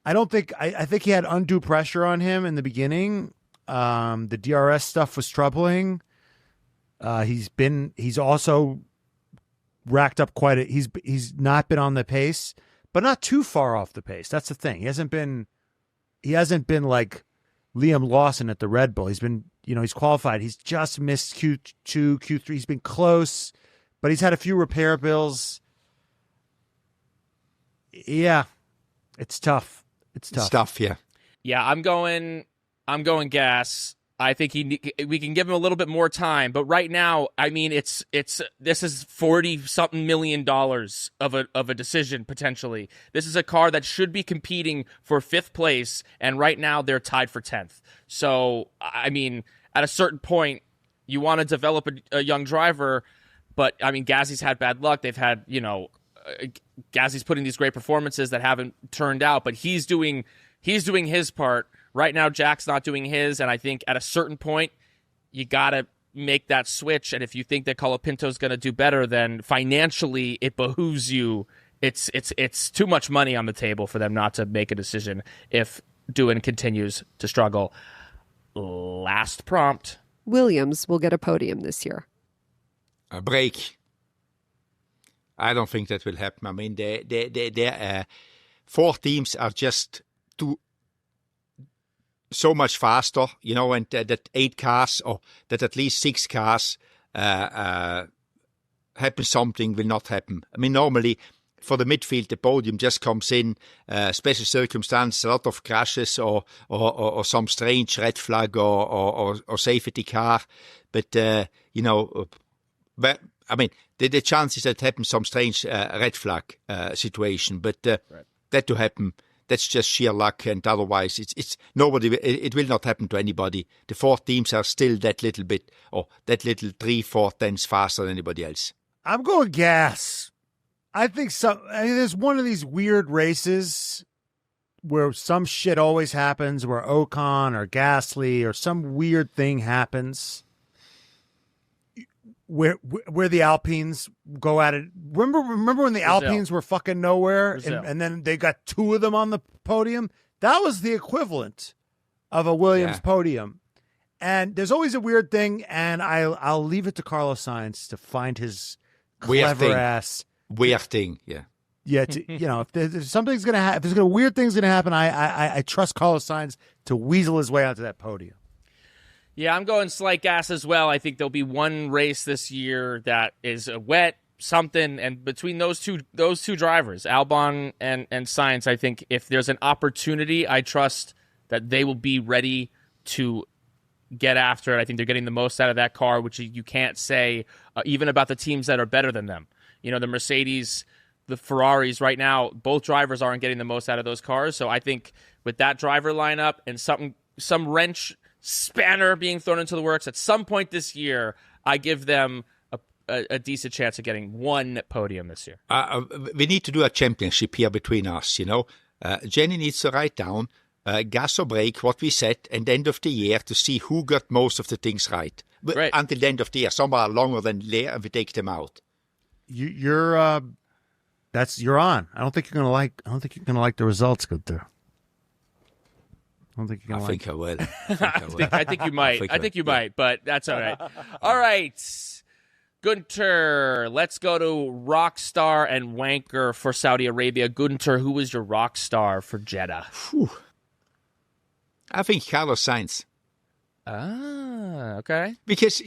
don't think I think he had undue pressure on him in the beginning. The DRS stuff was troubling. He's also racked up he's not been on the pace, but not too far off the pace. That's the thing. He hasn't been like Liam Lawson at the Red Bull. He's been, he's qualified. He's just missed Q2, Q3. He's been close, but he's had a few repair bills. Yeah, it's tough. It's tough. Yeah. Yeah, I'm going gas. I think we can give him a little bit more time, but right now, I mean, this is $40-something million of a decision potentially. This is a car that should be competing for 5th place, and right now they're tied for 10th. So, I mean, at a certain point, you want to develop a young driver, but I mean, Gasly's had bad luck. They've had, Gasly's putting these great performances that haven't turned out, but he's doing his part. Right now, Jack's not doing his, and I think at a certain point, you got to make that switch. And if you think that Colapinto's going to do better, then financially it behooves you. It's too much money on the table for them not to make a decision if Doohan continues to struggle. Last prompt. Williams will get a podium this year. A break. I don't think that will happen. I mean, the 4 teams are just so much faster, and that 8 cars or that at least 6 cars happen something will not happen. I mean, normally for the midfield, the podium just comes in special circumstance, a lot of crashes or some strange red flag or safety car. But, I mean, the chances that happen some strange red flag situation, but that to happen, that's just sheer luck, and otherwise it's nobody. It will not happen to anybody. The 4 teams are still that little 3-4 tenths faster than anybody else. I'm going gas. I think there's one of these weird races where some shit always happens, where Ocon or Gasly or some weird thing happens. Where the Alpines go at it. Remember when the Brazil. Alpines were fucking nowhere and then they got 2 of them on the podium? That was the equivalent of a Williams podium. And there's always a weird thing, and I'll leave it to Carlos Sainz to find his clever ass. Weird thing, yeah. Yeah, if there's something's gonna happen, if there's weird things gonna happen, I trust Carlos Sainz to weasel his way onto that podium. Yeah, I'm going slight gas as well. I think there'll be one race this year that is a wet something, and between those two drivers, Albon and Sainz, I think if there's an opportunity, I trust that they will be ready to get after it. I think they're getting the most out of that car, which you can't say even about the teams that are better than them. The Mercedes, the Ferraris right now, both drivers aren't getting the most out of those cars. So I think with that driver lineup and some wrench spanner being thrown into the works at some point this year, I give them a decent chance of getting one podium this year. We need to do a championship here between us, Jenny needs to write down gas or brake, what we said, and end of the year to see who got most of the things right. Right. Until the end of the year. Some are longer than later, and we take them out. You're on. I don't think you're gonna like the results, Guenther. I think I will. I think you might. I think you might, but that's all right. All right. Guenther, let's go to Rockstar and Wanker for Saudi Arabia. Guenther, who was your Rockstar for Jeddah? I think Carlos Sainz. Okay. Because,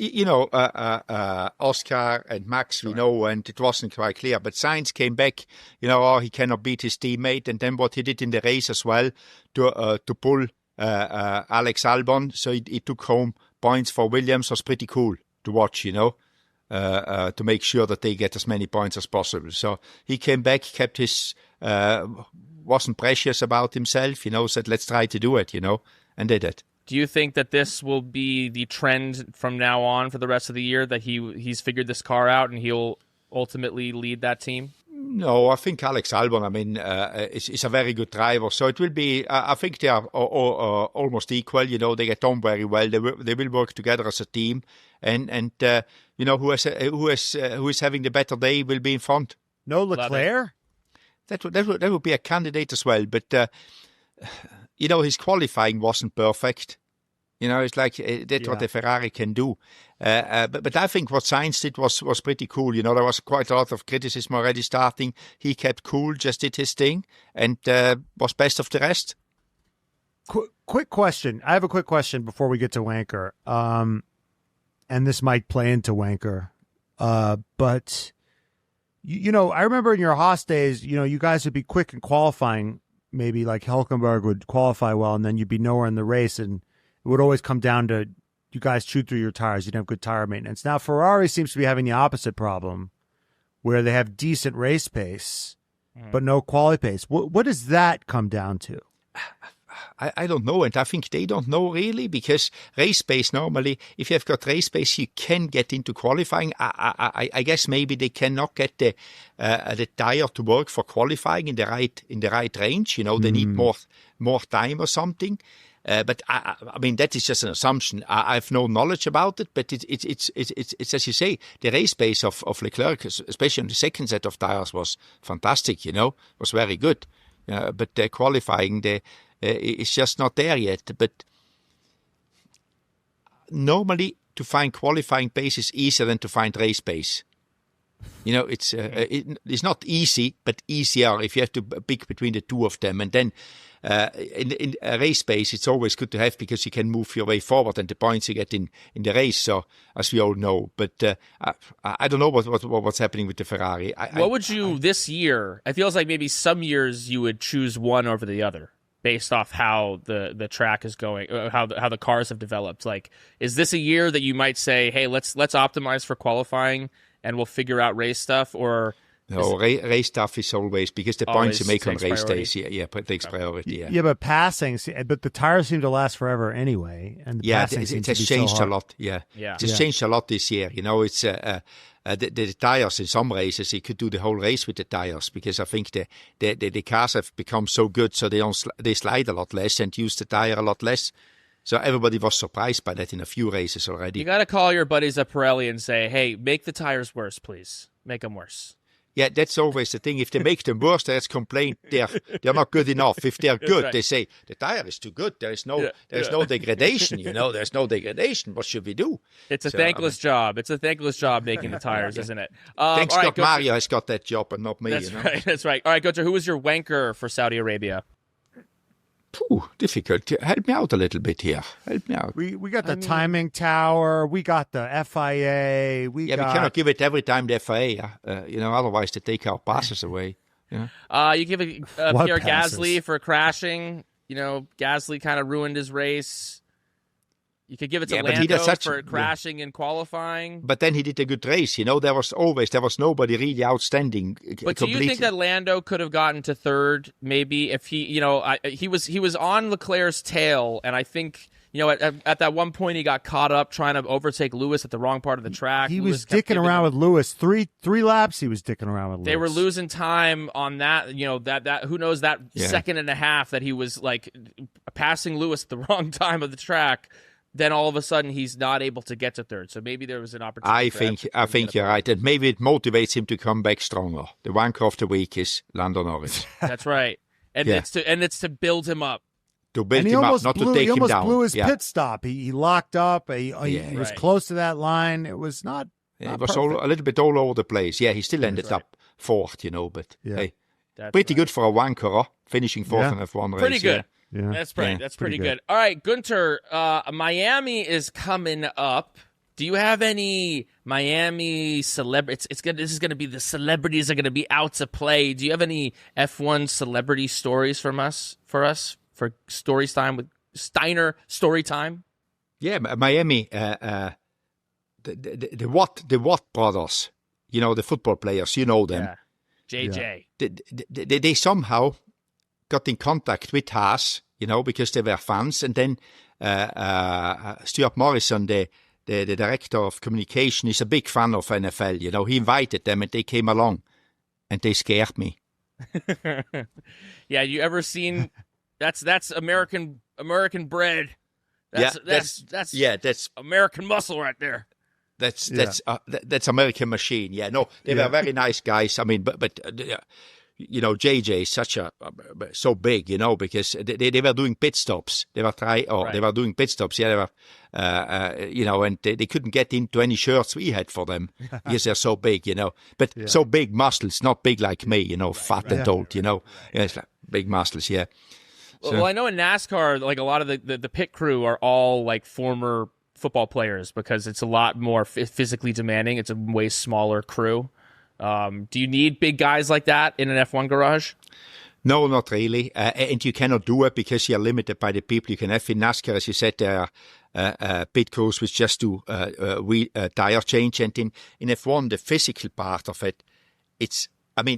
Oscar and Max, we know, and it wasn't quite clear. But Sainz came back, he cannot beat his teammate. And then what he did in the race as well to pull Alex Albon. So he took home points for Williams was pretty cool to watch, to make sure that they get as many points as possible. So he came back, kept his, wasn't precious about himself, said, let's try to do it, and did it. Do you think that this will be the trend from now on for the rest of the year, that he's figured this car out and he'll ultimately lead that team? No, I think Alex Albon, is a very good driver. So it will be, I think they are almost equal. They get on very well. They will work together as a team. And who is having the better day will be in front. No Leclerc? That would be a candidate as well. But, his qualifying wasn't perfect. It's like that's what the Ferrari can do. But I think what Sainz did was pretty cool. There was quite a lot of criticism already starting. He kept cool, just did his thing, and was best of the rest. Quick question. I have a quick question before we get to Wanker. And this might play into Wanker. But, I remember in your Haas days, you guys would be quick in qualifying. Maybe like Hülkenberg would qualify well, and then you'd be nowhere in the race, and it would always come down to you guys chew through your tires. You'd have good tire maintenance. Now, Ferrari seems to be having the opposite problem, where they have decent race pace, but no quality pace. What does that come down to? I don't know, and I think they don't know really, because race pace normally, if you have got race pace, you can get into qualifying. I guess maybe they cannot get the tire to work for qualifying in the right range. They need more time or something. But that is just an assumption. I have no knowledge about it, but it's as you say, the race pace of Leclerc, especially on the second set of tires, was fantastic. Was very good. But the qualifying, it's just not there yet. But normally, to find qualifying pace is easier than to find race pace. It's not easy, but easier if you have to pick between the two of them. And then in a race pace, it's always good to have, because you can move your way forward and the points you get in the race. So, as we all know, but I don't know what's happening with the Ferrari. What would you this year? It feels like maybe some years you would choose one over the other, based off how the track is going, how the cars have developed. Like, is this a year that you might say, hey, let's optimize for qualifying and we'll figure out race stuff? Or no, race stuff is always, because the points you make on race priority. days, it takes priority. Yeah, but but the tires seem to last forever anyway, and the it has changed a lot. Yeah, it has changed a lot this year. It's the tires in some races. You could do the whole race with the tires, because I think the cars have become so good, so they slide a lot less and use the tire a lot less. So everybody was surprised by that in a few races already. You got to call your buddies at Pirelli and say, hey, make the tires worse, please. Make them worse. Yeah, that's always the thing. If they make them worse, there's complaint. They're not good enough. If they're good, they say the tire is too good. There is no degradation. There's no degradation. What should we do? It's a thankless job. It's a thankless job making the tires, isn't it? Thanks God Mario has got that job and not me. That's right. That's right. All right, Guenther, who was your Wanker for Saudi Arabia? Difficult. Help me out a little bit here. Help me out. We got the timing tower. We got the FIA. We cannot give it every time the FIA. Otherwise they take our passes away. You give it Pierre Gasly for crashing. Gasly kind of ruined his race. You could give it to Lando for crashing in qualifying. But then he did a good race. There was nobody really outstanding. But do you think that Lando could have gotten to third, maybe, if he was on Leclerc's tail, and I think at that one point he got caught up trying to overtake Lewis at the wrong part of the track. He was dicking around with Lewis. Three laps he was dicking around with Lewis. They were losing time on that. That who knows that second and a half that he was like passing Lewis at the wrong time of the track. Then all of a sudden he's not able to get to third. So maybe there was an opportunity. I think you're right. And maybe it motivates him to come back stronger. The wanker of the week is Lando Norris. That's right. And it's to build him up. To build him up, not to take him down. He almost blew his pit stop. He locked up. He was close to that line. It was not. It was a little bit all over the place. Yeah, he still ended up fourth, but hey, That's pretty good for a wanker, huh? Finishing fourth in F1 race. Pretty good. Yeah. That's pretty good. All right, Guenther, Miami is coming up. Do you have any Miami celebrities? This is going to be the celebrities are going to be out to play. Do you have any F1 celebrity stories for story time with Steiner story time? Yeah, Miami. The Watt brothers. The football players. You know them. Yeah. JJ. Yeah. They somehow got in contact with Haas. Because they were fans, and then Stuart Morrison, the director of communication, is a big fan of NFL. He invited them and they came along and they scared me. Yeah, you ever seen that's American bread. That's American muscle right there. That's American machine. Yeah, no, they were very nice guys. I mean, but JJ is so big, because they were doing pit stops. They were doing pit stops. Yeah, they were, and they couldn't get into any shirts we had for them because they're so big, But so big muscles, not big like me, fat and old, Yeah, it's like big muscles, yeah. Well, I know in NASCAR, like a lot of the pit crew are all like former football players because it's a lot more physically demanding. It's a way smaller crew. Do you need big guys like that in an F1 garage? No, not really. And you cannot do it because you're limited by the people you can have. In NASCAR, as you said, there are pit crews which just do tire change. And in F1, the physical part of it,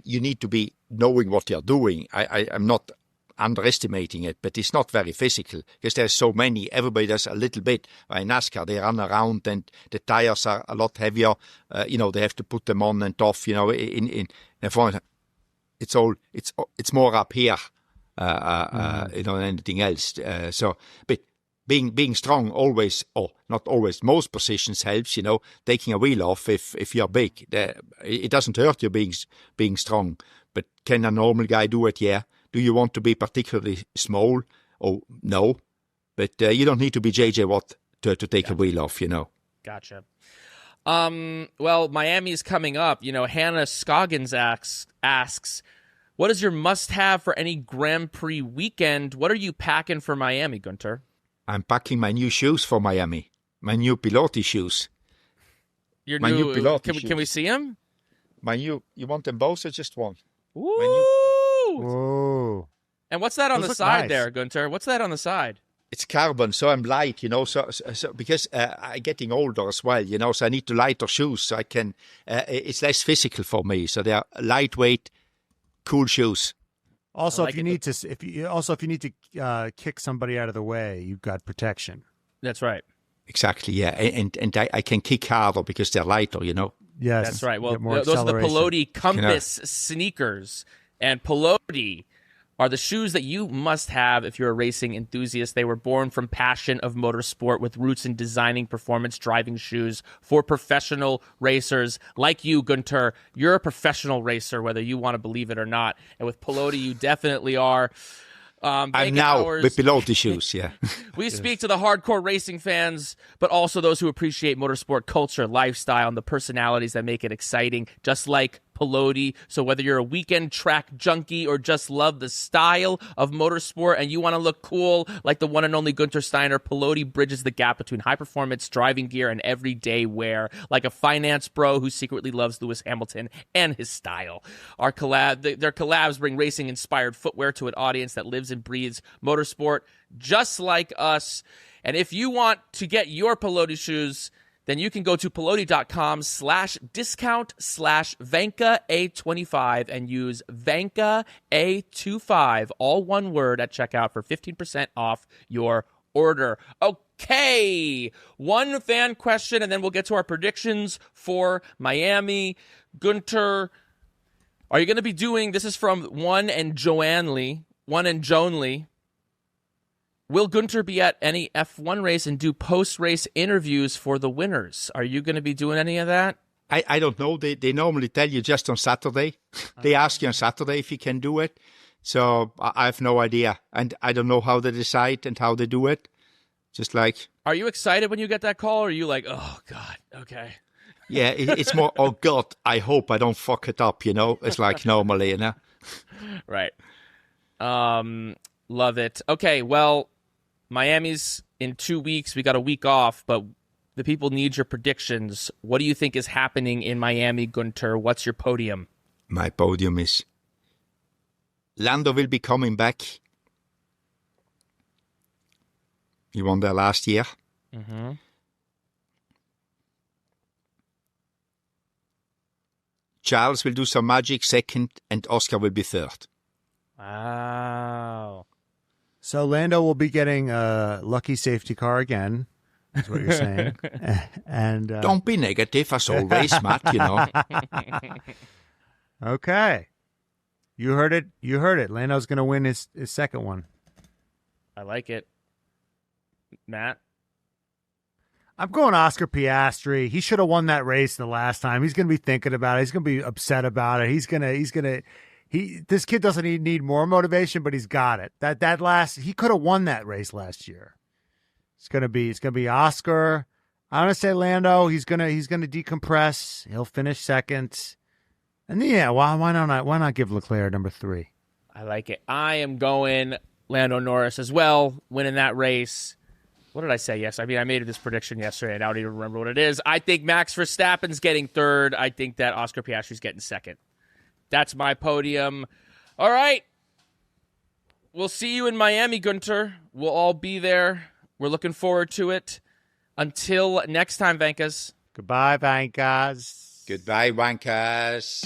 you need to be knowing what you're doing. I'm not underestimating it, but it's not very physical because there's so many. Everybody does a little bit. In NASCAR, they run around and the tires are a lot heavier. They have to put them on and off. In F1, it's more up here, than anything else. But being strong always, or not always, most positions helps. Taking a wheel off if you're big, it doesn't hurt you being strong. But can a normal guy do it? Yeah. Do you want to be particularly small? Oh, no. But you don't need to be JJ Watt to take a wheel off, Gotcha. Well, Miami is coming up. Hannah Scoggins asks, what is your must-have for any Grand Prix weekend? What are you packing for Miami, Guenther? I'm packing my new shoes for Miami. My new Piloti shoes. Your new Piloti shoes. Can we see them? You want them both or just one? Ooh. Whoa. And what's that on the side nice. there, Guenther? What's that on the side? It's carbon, so I'm light, so because I'm getting older as well, so I need to lighter shoes so I can, it's less physical for me. So they are lightweight, cool shoes. Also, if you need to kick somebody out of the way, you've got protection. That's right. Exactly, yeah. And I can kick harder because they're lighter, Yes. That's right. Well, those are the Piloti Compass sneakers. And Piloti are the shoes that you must have if you're a racing enthusiast. They were born from passion of motorsport with roots in designing performance driving shoes for professional racers like you, Guenther. You're a professional racer, whether you want to believe it or not. And with Piloti, you definitely are. I'm now with Piloti shoes, yeah. We speak to the hardcore racing fans, but also those who appreciate motorsport culture, lifestyle, and the personalities that make it exciting, just like Piloti. So whether you're a weekend track junkie or just love the style of motorsport and you want to look cool like the one and only Guenther Steiner, Piloti bridges the gap between high-performance driving gear and everyday wear, like a finance bro who secretly loves Lewis Hamilton and his style. Their collabs bring racing-inspired footwear to an audience that lives and breathes motorsport just like us. And if you want to get your Piloti shoes, then you can go to Piloti.com/discount/Vankah A25 and use Vankah A25, all one word, at checkout for 15% off your order. Okay, one fan question, and then we'll get to our predictions for Miami. Guenther, are you going to be doing, this is from One and Joan Lee. Will Guenther be at any F1 race and do post-race interviews for the winners? Are you going to be doing any of that? I don't know. They normally tell you just on Saturday. They ask you on Saturday if you can do it. So I have no idea. And I don't know how they decide and how they do it. Just like... Are you excited when you get that call, or are you like, oh, God, okay? Yeah, it's more, oh God, I hope I don't fuck it up, It's like normally, Right. Love it. Okay, well, Miami's in 2 weeks. We got a week off, but the people need your predictions. What do you think is happening in Miami, Guenther? What's your podium? My podium is Lando will be coming back. He won there last year. Mm-hmm. Charles will do some magic second, and Oscar will be third. Wow. So Lando will be getting a lucky safety car again, is what you're saying. And Don't be negative, as always, Matt, Okay. You heard it. You heard it. Lando's going to win his second one. I like it. Matt? I'm going Oscar Piastri. He should have won that race the last time. He's going to be thinking about it. He's going to be upset about it. This kid doesn't need more motivation, but he's got it. He could have won that race last year. It's going to be Oscar. I'm going to say Lando. He's going to decompress. He'll finish second. And yeah, why not give Leclerc number 3? I like it. I am going Lando Norris as well, winning that race. What did I say? Yes, I made this prediction yesterday, and I don't even remember what it is. I think Max Verstappen's getting third. I think that Oscar Piastri's getting second. That's my podium. All right. We'll see you in Miami, Guenther. We'll all be there. We're looking forward to it. Until next time, Vankahs. Goodbye, Vankahs. Goodbye, Wankers.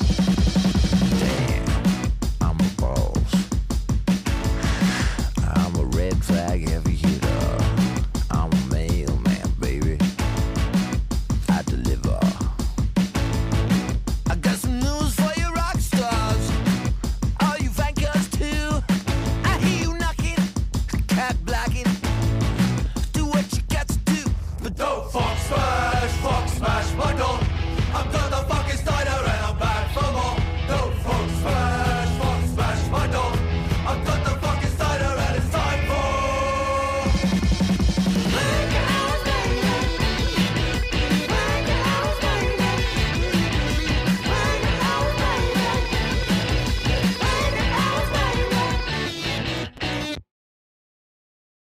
I'm a boss. I'm a red flag heavy